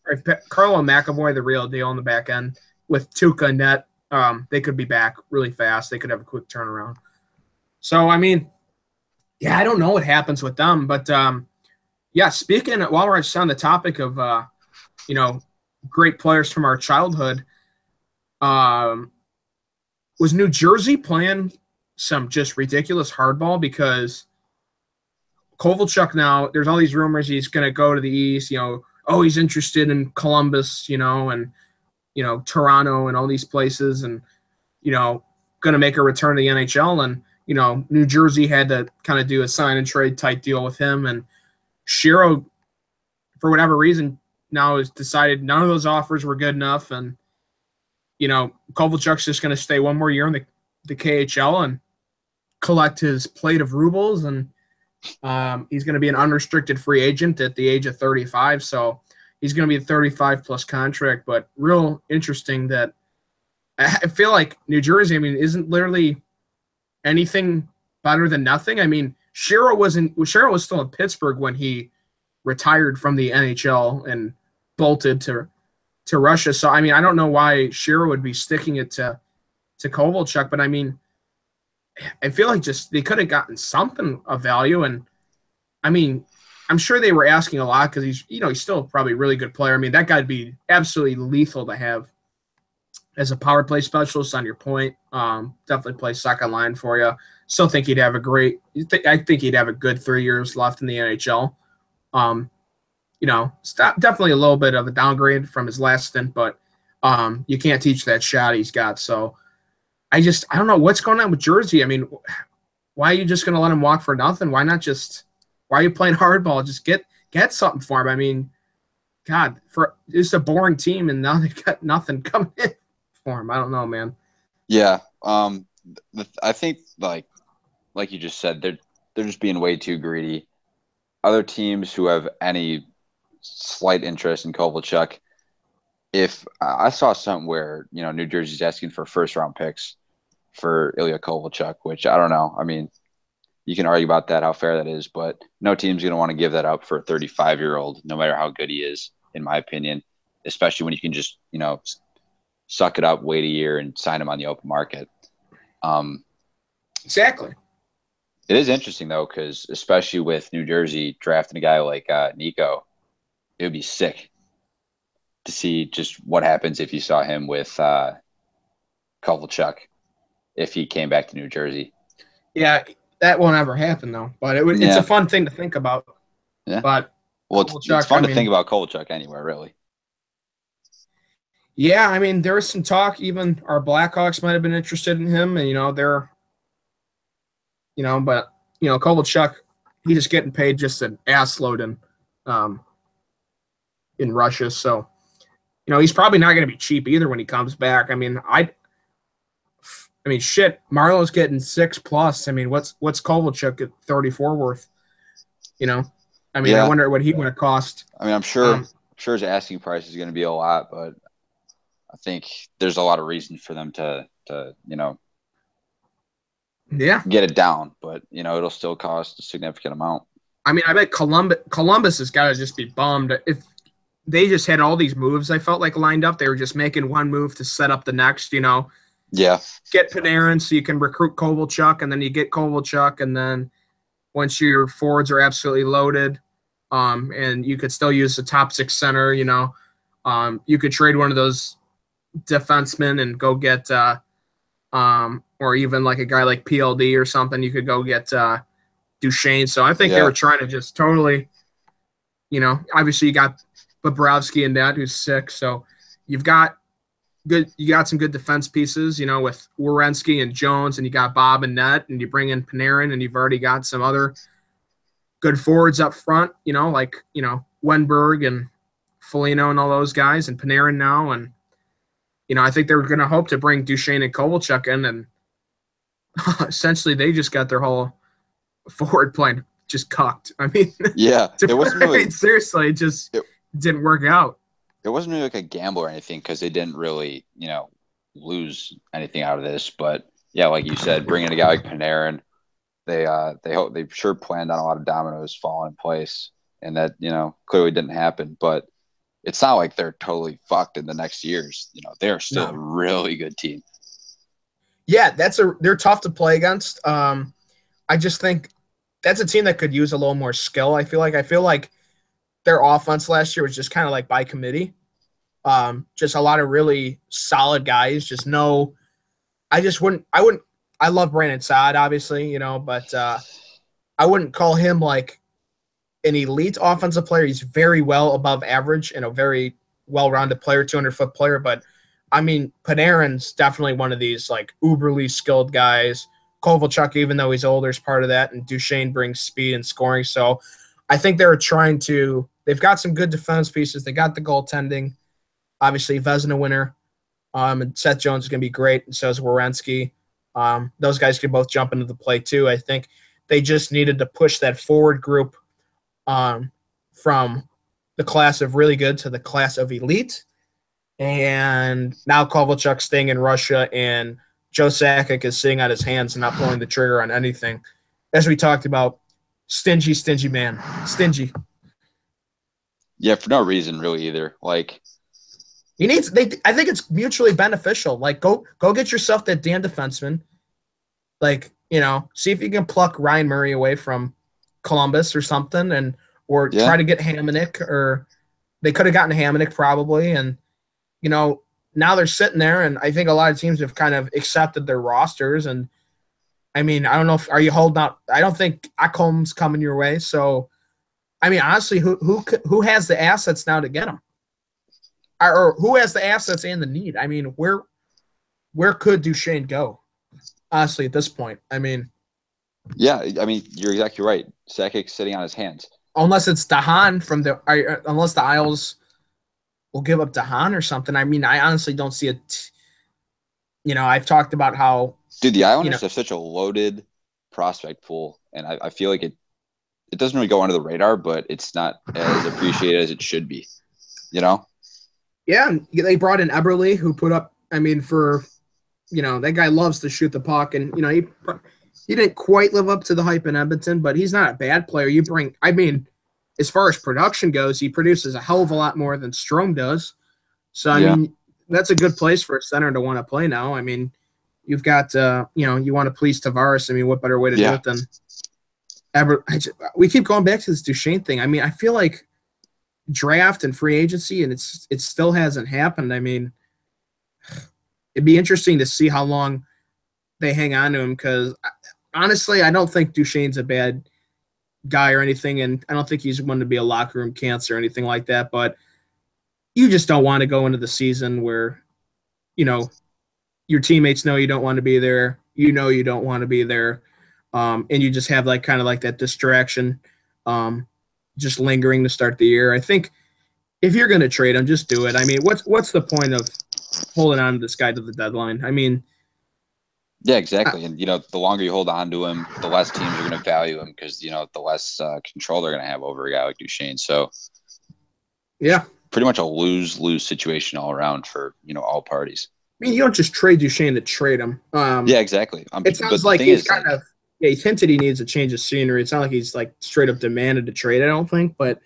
or if Carlo and McAvoy, the real deal on the back end with Tuukka and net, they could be back really fast. They could have a quick turnaround. So I mean, I don't know what happens with them, but Yeah, speaking while we're just on the topic of you know, great players from our childhood, um, was New Jersey playing some just ridiculous hardball because Kovalchuk now, there's all these rumors he's going to go to the East, oh, he's interested in Columbus, and, Toronto and all these places and, going to make a return to the NHL. And, New Jersey had to kind of do a sign and trade type deal with him. And Shiro, for whatever reason, now has decided none of those offers were good enough. And, Kovalchuk's just going to stay one more year in the KHL and collect his plate of rubles. And he's going to be an unrestricted free agent at the age of 35. So he's going to be a 35 plus contract, but real interesting that I feel like New Jersey, isn't literally anything better than nothing. Shiro was still in Pittsburgh when he retired from the NHL and bolted to Russia. So, I don't know why Shiro would be sticking it to Kovalchuk, but I feel like just they could have gotten something of value. And I'm sure they were asking a lot because he's still probably a really good player. That guy'd be absolutely lethal to have as a power play specialist on your point. Definitely play second line for you. Still think he'd have I think he'd have a good 3 years left in the NHL. Definitely a little bit of a downgrade from his last stint, but you can't teach that shot he's got. So I don't know what's going on with Jersey. Why are you just going to let him walk for nothing? Why are you playing hardball? Just get something for him. God, it's a boring team, and now they got nothing coming in for him. I don't know, man. Yeah. I think like you just said, they're just being way too greedy. Other teams who have any slight interest in Kovalchuk, if I saw something where, New Jersey's asking for first round picks for Ilya Kovalchuk, which I don't know. You can argue about that, how fair that is, but no team's going to want to give that up for a 35-year-old, no matter how good he is, in my opinion, especially when you can just, suck it up, wait a year, and sign him on the open market. Exactly. It is interesting, though, because especially with New Jersey drafting a guy like Nico, it would be sick to see just what happens if you saw him with Kovalchuk if he came back to New Jersey. Yeah, that won't ever happen, though. But it's a fun thing to think about. Yeah. But it's fun to think about Kovalchuk anywhere, really. Yeah, there was some talk. Even our Blackhawks might have been interested in him, and but Kovalchuk, he's just getting paid just an ass load in Russia. So, he's probably not going to be cheap either when he comes back. Shit, Marlowe's getting 6+. What's Kovalchuk at 34 worth? I wonder what he would have cost. I'm sure his asking price is going to be a lot, but I think there's a lot of reason for them to get it down, but it'll still cost a significant amount. I bet Columbus has got to just be bummed if they just had all these moves. I felt like lined up. They were just making one move to set up the next. Yeah. Get Panarin so you can recruit Kovalchuk, and then you get Kovalchuk, and then once your forwards are absolutely loaded, and you could still use the top six center. You could trade one of those defensemen and go get or even like a guy like PLD or something. You could go get Duchesne. So I think they were trying to just totally, obviously you got Bobrovsky and that who's sick. So you got some good defense pieces, with Werenski and Jones, and you got Bob and Net, and you bring in Panarin, and you've already got some other good forwards up front, like Wenberg and Foligno and all those guys, and Panarin now, and I think they were going to hope to bring Duchesne and Kovalchuk in, and essentially they just got their whole forward plan just cocked. It wasn't really seriously, it didn't work out. It wasn't really like a gamble or anything because they didn't really, lose anything out of this. But yeah, like you said, bringing a guy like Panarin, they sure planned on a lot of dominoes falling in place, and that clearly didn't happen. But it's not like they're totally fucked in the next years. They're still a really good team. Yeah, they're tough to play against. I just think that's a team that could use a little more skill. I feel like their offense last year was just kind of like by committee. Just a lot of really solid guys. Just no, I wouldn't. I love Brandon Saad, obviously, but I wouldn't call him like an elite offensive player. He's very well above average and a very well-rounded player, 200-foot player. But I mean, Panarin's definitely one of these like uberly skilled guys. Kovalchuk, even though he's older, is part of that, and Duchesne brings speed and scoring. So I think they're trying to. They've got some good defense pieces. They got the goaltending. Obviously, Vezina winner, and Seth Jones is going to be great, and so is Werenski. Those guys can both jump into the play too. I think they just needed to push that forward group from the class of really good to the class of elite. And now Kovalchuk's staying in Russia, and Joe Sakic is sitting on his hands and not pulling the trigger on anything. As we talked about, stingy man. Stingy. Yeah, for no reason really either. Like I think it's mutually beneficial. Like go get yourself that damn defenseman. Like, see if you can pluck Ryan Murray away from Columbus or something, or try to get Hamonic, or they could have gotten Hamonic probably. And, now they're sitting there, and I think a lot of teams have kind of accepted their rosters. And I mean, I don't know are you holding out? I don't think Ekholm's coming your way. So, I mean, honestly, who has the assets now to get him? Or who has the assets and the need? I mean, where could Duchesne go? Honestly, at this point, I mean. Yeah, I mean, you're exactly right. Sakic's sitting on his hands. Unless it's Dahan unless the Isles will give up Dahan or something. I mean, I honestly don't see it. I've talked about how. Dude, the Islanders have such a loaded prospect pool, and I feel like it doesn't really go under the radar, but it's not as appreciated as it should be. Yeah, they brought in Eberle, who put up. I mean, that guy loves to shoot the puck, and he didn't quite live up to the hype in Edmonton, but he's not a bad player. As far as production goes, he produces a hell of a lot more than Strome does. So I mean, that's a good place for a center to want to play now. I mean, you've got you want to please Tavares. I mean, what better way to do it than we keep going back to this Duchesne thing. I mean, I feel like draft and free agency, and it still hasn't happened. I mean, it'd be interesting to see how long they hang on to him, because honestly, I don't think Duchesne's a bad guy or anything, and I don't think he's one to be a locker room cancer or anything like that, but you just don't want to go into the season where your teammates know you don't want to be there, you don't want to be there, and you just have kind of that distraction just lingering to start the year. I think if you're going to trade him, just do it. I mean, what's the point of holding on to this guy to the deadline? I mean, yeah, exactly. And, the longer you hold on to him, the less teams are going to value him, because, the less control they're going to have over a guy like Duchesne. So, yeah, pretty much a lose-lose situation all around for, all parties. I mean, you don't just trade Duchesne to trade him. Yeah, exactly. It sounds like he's he's hinted he needs a change of scenery. It's not like he's straight up demanded to trade, I don't think. But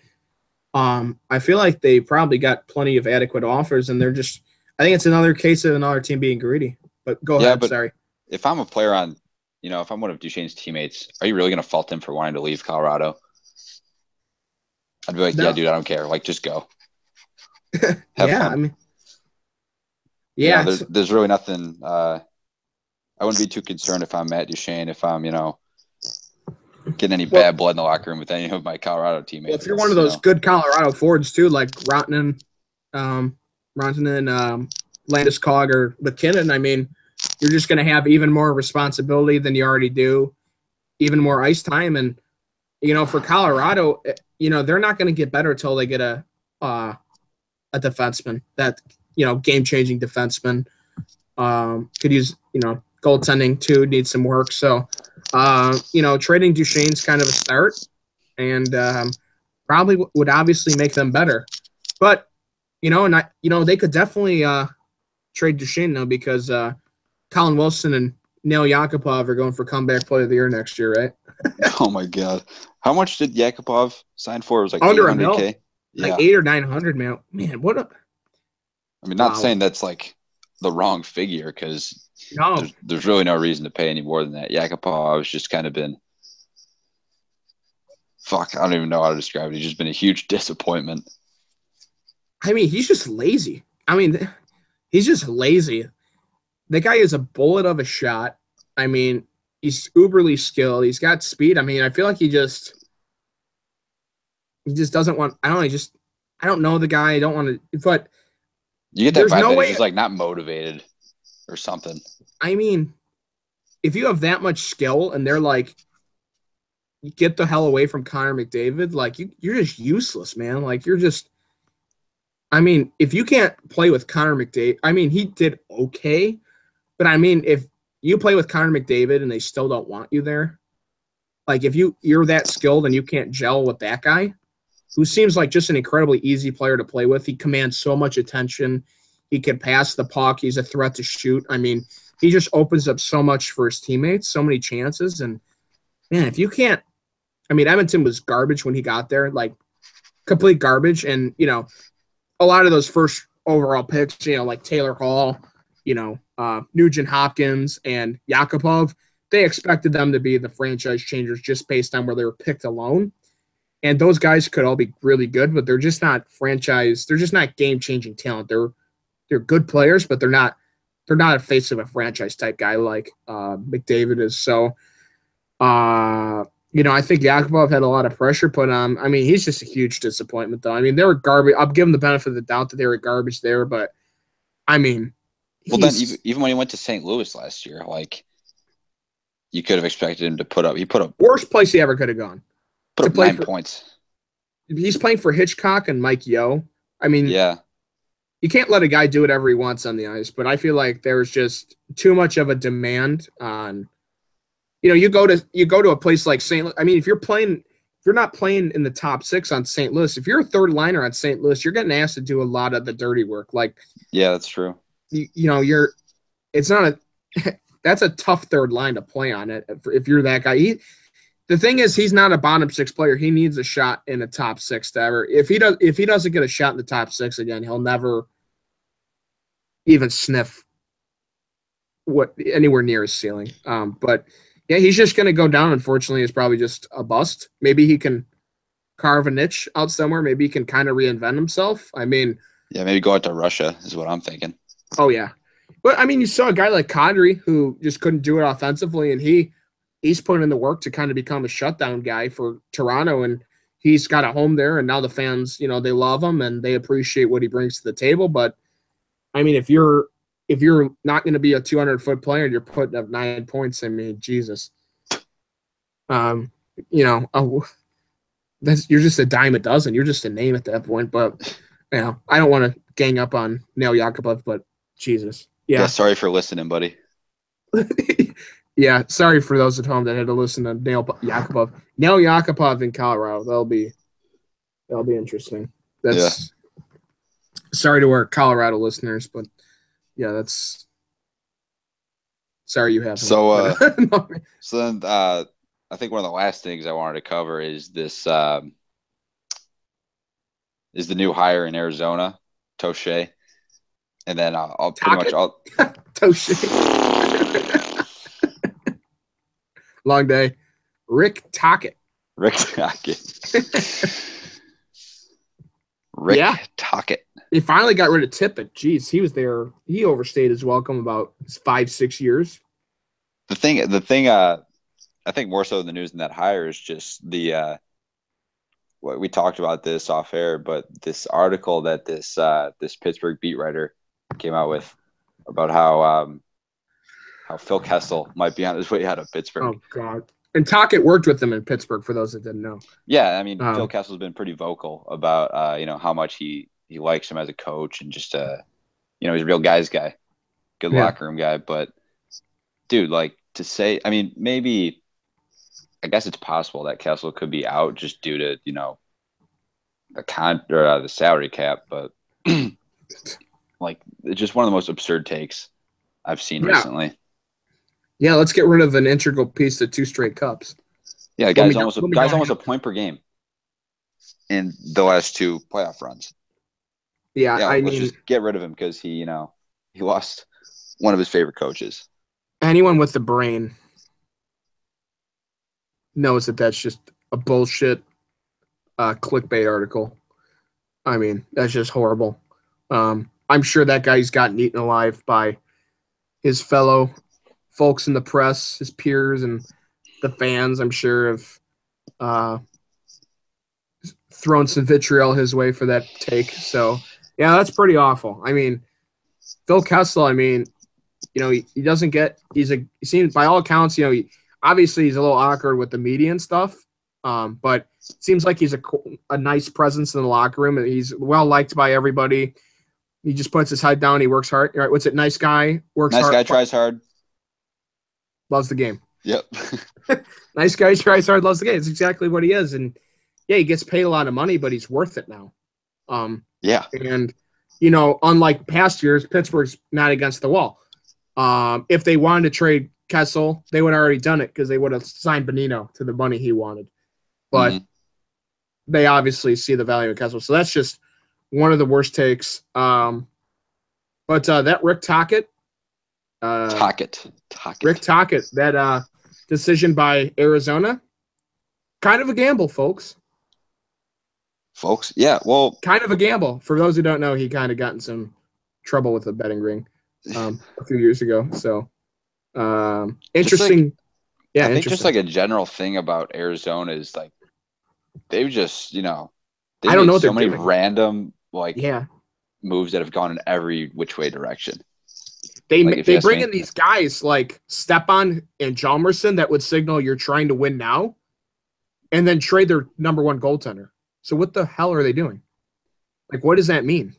I feel like they probably got plenty of adequate offers, and I think it's another case of another team being greedy. But go ahead, sorry. If I'm a player on, if I'm one of Duchesne's teammates, are you really going to fault him for wanting to leave Colorado? I'd be like, no. Yeah, dude, I don't care. Just go. Have fun. I mean, yeah. There's really nothing. I wouldn't be too concerned if I'm Matt Duchesne, if I'm, getting any bad blood in the locker room with any of my Colorado teammates. Well, if you're one of those good Colorado forwards too, like Rantanen, Landeskog, or McKinnon, I mean, you're just going to have even more responsibility than you already do, even more ice time. And, for Colorado, they're not going to get better until they get a defenseman, that, game-changing defenseman. Could use, goaltending too, needs some work. So, trading Duchesne's kind of a start, and probably would obviously make them better. But, they could definitely trade Duchesne now, because Colin Wilson and Neil Yakupov are going for comeback player of the year next year, right? Oh my God! How much did Yakupov sign for? It was under $800K. Yeah. 800 or 900, man. Man, what a! I mean, not saying that's the wrong figure, because there's really no reason to pay any more than that. Yakupov's just kind of been fuck, I don't even know how to describe it. He's just been a huge disappointment. I mean, he's just lazy. I mean, he's just lazy. The guy is a bullet of a shot. I mean, he's uberly skilled. He's got speed. I mean, I feel like he just doesn't want. I don't know. I don't know the guy. I don't want to. But You get that there's vibe no that he's way. just like not motivated or something. I mean, if you have that much skill and they're like, get the hell away from Connor McDavid, like you're just useless, man. Like you're just. I mean, if you can't play with Connor McDavid, I mean, he did okay, but I mean, if you play with Connor McDavid and they still don't want you there, like if you're that skilled and you can't gel with that guy, who seems like just an incredibly easy player to play with. He commands so much attention. He can pass the puck. He's a threat to shoot. I mean, he just opens up so much for his teammates, so many chances. And man, if you can't, I mean, Edmonton was garbage when he got there, like complete garbage. And, a lot of those first overall picks, like Taylor Hall, Nugent Hopkins and Yakupov, they expected them to be the franchise changers just based on where they were picked alone. And those guys could all be really good, but they're just not franchise. They're just not game-changing talent. They're good players, but they're not a face of a franchise type guy like McDavid is. So, I think Yakupov had a lot of pressure put on. I mean, he's just a huge disappointment, though. I mean, they were garbage. I'll give him the benefit of the doubt that they were garbage there, but I mean, well, then even when he went to St. Louis last year, like you could have expected him to put up. He put up worst place he ever could have gone. Put up 9 points. He's playing for Hitchcock and Mike Yeo. I mean, yeah, you can't let a guy do whatever he wants on the ice, but I feel like there's just too much of a demand on. You go to a place like St. Louis. I mean, if you're not playing in the top 6 on St. Louis, if you're a third liner on St. Louis, you're getting asked to do a lot of the dirty work. Like, yeah, that's true. It's not that's a tough third line to play on it if you're that guy. The thing is, he's not a bottom 6 player. He needs a shot in a top 6 to ever. If he doesn't get a shot in the top 6 again, he'll never even sniff anywhere near his ceiling. But yeah, he's just going to go down. Unfortunately, it's probably just a bust. Maybe he can carve a niche out somewhere. Maybe he can kind of reinvent himself. I mean, yeah, maybe go out to Russia is what I'm thinking. Oh yeah, but I mean, you saw a guy like Kadri who just couldn't do it offensively, and he's putting in the work to kind of become a shutdown guy for Toronto, and he's got a home there, and now the fans, they love him and they appreciate what he brings to the table. But I mean, if you're not going to be a 200-foot player and you're putting up 9 points, I mean, Jesus, you're just a dime a dozen. You're just a name at that point. But I don't want to gang up on Nail Yakupov, but Jesus, yeah. Sorry for listening, buddy. Yeah, sorry for those at home that had to listen to Nail Yakupov. Nail Yakupov in Colorado. That'll be interesting. Sorry to our Colorado listeners, but yeah, that's sorry you have. So then I think one of the last things I wanted to cover is this is the new hire in Arizona, Toshe. And then I'll pretty much Toshe. Long day. Rick Tocchet. Tocchet. He finally got rid of Tippett. Jeez, he was there. He overstayed his welcome about 5-6 years. The thing I think more so than the news than that hire is just the what we talked about this off air, but this article that this Pittsburgh beat writer came out with about how Phil Kessel might be on his way out of Pittsburgh. Oh God! And Tocchet worked with them in Pittsburgh. For those that didn't know. Yeah, I mean, Phil Kessel's been pretty vocal about how much he likes him as a coach and just he's a real guy's guy, good locker room guy. But dude, like to say, I mean, maybe I guess it's possible that Kessel could be out just due to the salary cap, but like it's just one of the most absurd takes I've seen recently. Yeah, let's get rid of an integral piece to 2 straight cups. Yeah, guys almost a point per game in the last 2 playoff runs. Yeah, let's just get rid of him because he lost one of his favorite coaches. Anyone with the brain knows that that's just a bullshit clickbait article. I mean, that's just horrible. I'm sure that guy's gotten eaten alive by his fellow folks in the press, his peers, and the fans. I'm sure have uh, thrown some vitriol his way for that take. So, yeah, that's pretty awful. I mean, Phil Kessel, I mean, he doesn't get, he seems, by all accounts, obviously he's a little awkward with the media and stuff. But it seems like he's a nice presence in the locker room, and he's well liked by everybody. He just puts his head down. He works hard. Right? What's it? Nice guy, works hard. Nice guy, tries hard. Loves the game. Yep. Nice guy, tries hard, loves the game. It's exactly what he is. And yeah, he gets paid a lot of money, but he's worth it now. Yeah. And, unlike past years, Pittsburgh's not against the wall. If they wanted to trade Kessel, they would have already done it because they would have signed Bonino to the money he wanted. But they obviously see the value of Kessel. So that's just one of the worst takes. But that Rick Tocchet. Rick Tocchet, that decision by Arizona, kind of a gamble, folks. Yeah, well. Kind of a gamble. For those who don't know, he kind of got in some trouble with a betting ring a few years ago. So, interesting. I think just like a general thing about Arizona is like they've just, they I don't know what so many doing. Random moves that have gone in every which way direction. They bring in these guys like Stepan and Hjalmarsson that would signal you're trying to win now, and then trade their number one goaltender. So what the hell are they doing? Like, what does that mean?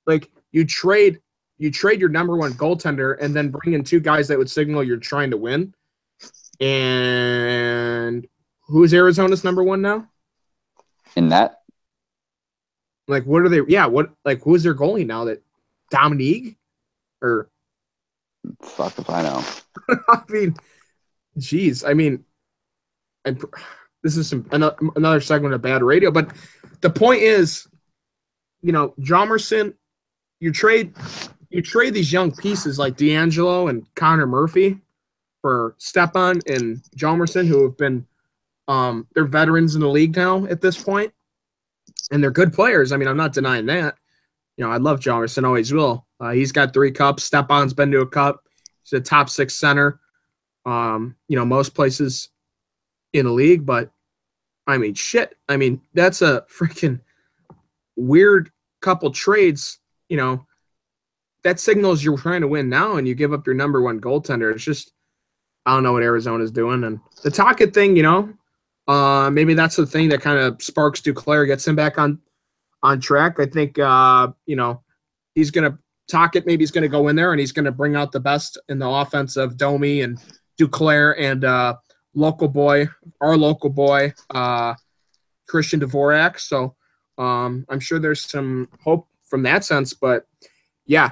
Like, you trade your number one goaltender and then bring in two guys that would signal you're trying to win. And who is Arizona's number one now? In that? Like, what are they? Yeah, what? Like, who is their goalie now? That Dominique? Or fuck if I know. I mean, geez. I mean, and this is another segment of bad radio, but the point is, Hjalmarsson, you trade these young pieces like D'Angelo and Connor Murphy for Stepan and Hjalmarsson, who have been they're veterans in the league now at this point, and they're good players. I mean, I'm not denying that. I love Hjalmarsson, always will. He's got 3 cups. Stepan's been to a cup. He's a top 6 center. Most places in the league, but I mean, shit. I mean, that's a freaking weird couple trades. That signals you're trying to win now, and you give up your number one goaltender. It's just, I don't know what Arizona's doing. And the Tocchet thing, maybe that's the thing that kind of sparks Duclair, gets him back on track. I think, he's going to Tocchet. Maybe he's going to go in there and he's going to bring out the best in the offense of Domi and Duclair and our local boy, Christian Dvorak. So I'm sure there's some hope from that sense. But yeah,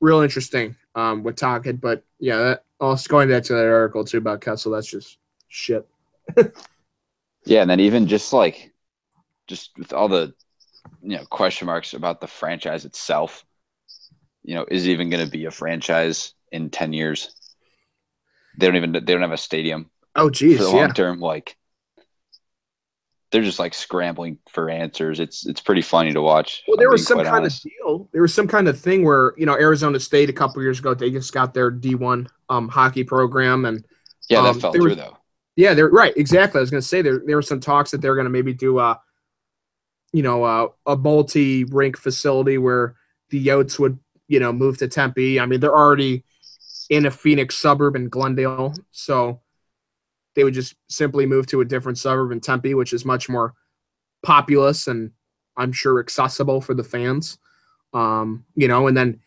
real interesting with Tocchet. But yeah, also going back to that article too about Kessel, that's just shit. Yeah, and then even just with all the question marks about the franchise itself, is it even going to be a franchise in 10 years? They don't have a stadium. Oh, geez, for the long term. Like, they're just like scrambling for answers. It's pretty funny to watch. Well, there was some kind of deal. There was some kind of thing where Arizona State a couple years ago, they just got their D1 hockey program, and that fell through though. Yeah, they're right. Exactly. I was going to say there were some talks that they're going to maybe do a multi-rink facility where the Yotes would move to Tempe. I mean, they're already in a Phoenix suburb in Glendale, so they would just simply move to a different suburb in Tempe, which is much more populous and I'm sure accessible for the fans. And then,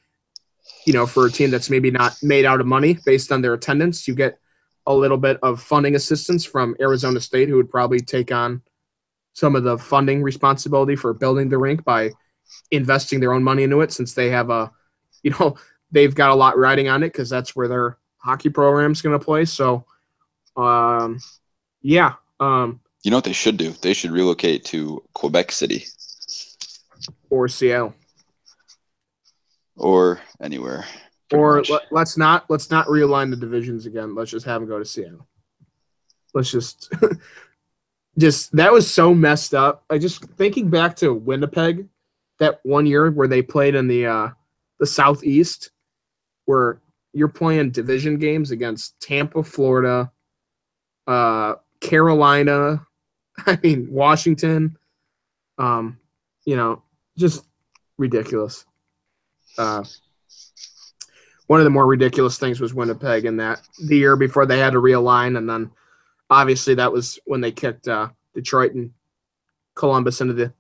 for a team that's maybe not made out of money based on their attendance, you get a little bit of funding assistance from Arizona State, who would probably take on some of the funding responsibility for building the rink by investing their own money into it, since they have they've got a lot riding on it because that's where their hockey program is going to play. So, yeah. You know what they should do? They should relocate to Quebec City. Or Seattle. Or anywhere. Or let's not realign the divisions again. Let's just have them go to Seattle. Let's just just that was so messed up. I just thinking back to Winnipeg, that one year where they played in the Southeast, where you're playing division games against Tampa, Florida, Carolina, I mean Washington, um, you know, just ridiculous. Uh, One of the more ridiculous things was Winnipeg in that the year before they had to realign, and then obviously that was when they kicked Detroit and Columbus into the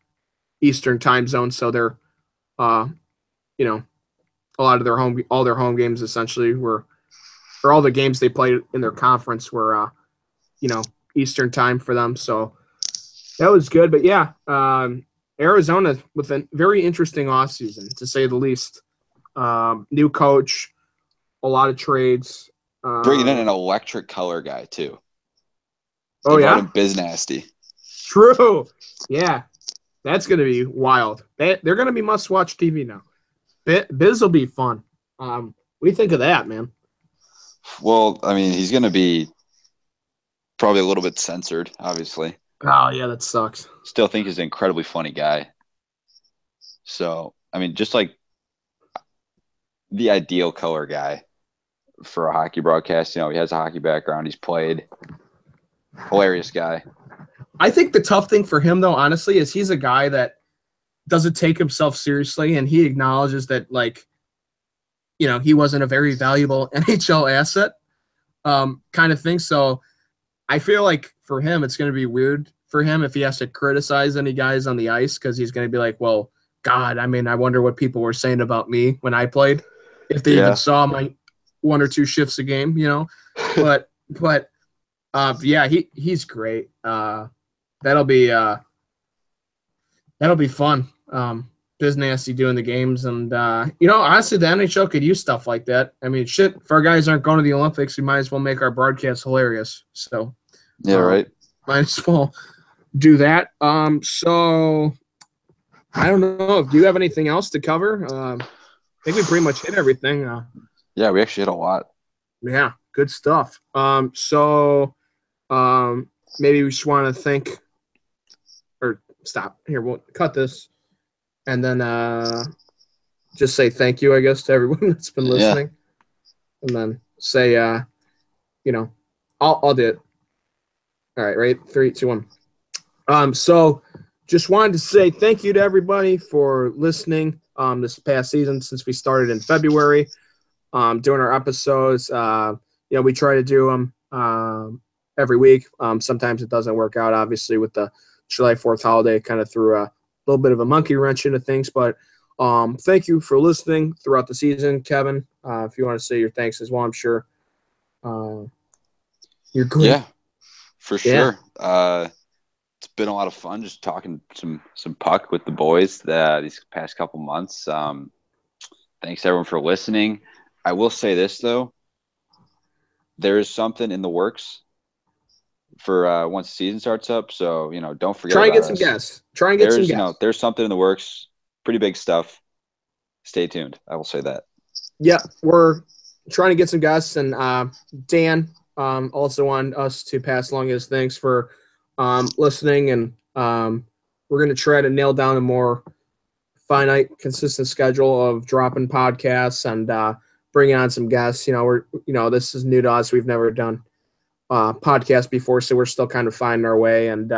Eastern time zone, so they're uh, you know, a lot of all their home games essentially were, or all the games they played in their conference were you know, Eastern time for them. So that was good. But yeah, Arizona with a very interesting offseason, to say the least. New coach, a lot of trades. Bringing in an electric color guy too. Oh They brought yeah, in Biz Nasty. true. Yeah, that's gonna be wild. They're gonna be must-watch TV now. Biz will be fun. What do you think of that, man? Well, I mean, he's going to be probably a little bit censored, obviously. Oh yeah, that sucks. Still think he's an incredibly funny guy. So, I mean, just like the ideal color guy for a hockey broadcast. You know, he has a hockey background. He's played. Hilarious guy. I think the tough thing for him, though, honestly, is he's a guy that doesn't take himself seriously, and he acknowledges that, like, you know, he wasn't a very valuable NHL asset, kind of thing. So I feel like for him, it's going to be weird for him if he has to criticize any guys on the ice, because he's going to be like, well, God, I mean, I wonder what people were saying about me when I played, if they even saw my one or two shifts a game, you know. But yeah, he's great. That'll be fun. Biz Nasty doing the games, and you know, honestly, the NHL could use stuff like that. I mean, shit, if our guys aren't going to the Olympics, we might as well make our broadcasts hilarious. So yeah, right. Might as well do that. So I don't know. Do you have anything else to cover? I think we pretty much hit everything. Yeah, we actually hit a lot. Yeah, good stuff. So maybe we just want to thank, or stop here. We'll cut this, and then just say thank you, I guess, to everyone that's been listening, and then say, you know, I'll do it. All right, right, 3, 2, 1. So just wanted to say thank you to everybody for listening this past season since we started in February, doing our episodes. You know, we try to do them every week. Sometimes it doesn't work out, obviously, with the July 4th holiday. Kind of threw a little bit of a monkey wrench into things, but thank you for listening throughout the season, Kevin. If you want to say your thanks as well, I'm sure you're great. Yeah, for sure. Yeah. It's been a lot of fun just talking some puck with the boys these past couple months. Thanks everyone for listening. I will say this though, there is something in the works for once the season starts up. So, you know, don't forget. Try and get some guests. Try and get some guests. You know, there's something in the works. Pretty big stuff. Stay tuned. I will say that. Yeah, we're trying to get some guests, and Dan also wanted us to pass along his thanks for listening, and we're going to try to nail down a more finite, consistent schedule of dropping podcasts and bringing on some guests. You know, this is new to us. We've never done podcast before, so we're still kind of finding our way and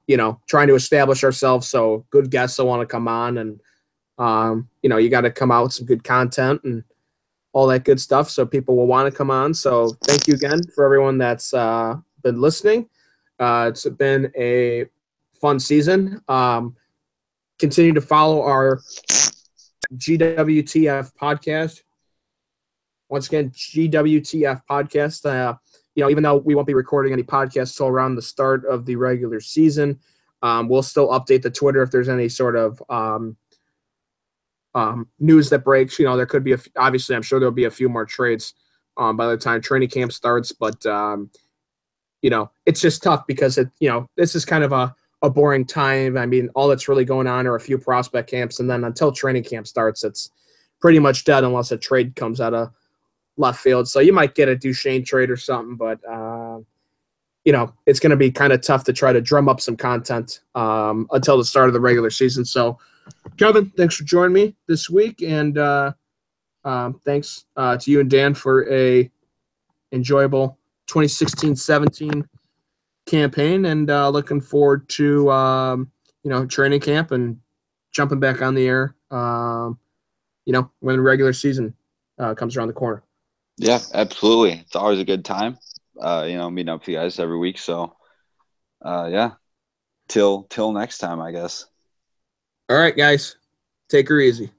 you know, trying to establish ourselves. So good guests will want to come on, and you know, you got to come out with some good content and all that good stuff, so people will want to come on. So thank you again for everyone that's been listening. It's been a fun season. Continue to follow our GWTF podcast. Once again, GWTF podcast. You know, even though we won't be recording any podcasts till around the start of the regular season, we'll still update the Twitter if there's any sort of news that breaks. You know, there could be obviously, I'm sure there'll be a few more trades by the time training camp starts, but you know, it's just tough because you know, this is kind of a boring time. I mean, all that's really going on are a few prospect camps, and then until training camp starts, it's pretty much dead unless a trade comes out of left field. So you might get a Duchesne trade or something, but it's going to be kind of tough to try to drum up some content until the start of the regular season. So, Kevin, thanks for joining me this week, and thanks to you and Dan for a enjoyable 2016-17 campaign, and looking forward to training camp and jumping back on the air. When the regular season comes around the corner. Yeah, absolutely. It's always a good time. Meeting up with you guys every week. So, yeah, till next time, I guess. All right, guys, take her easy.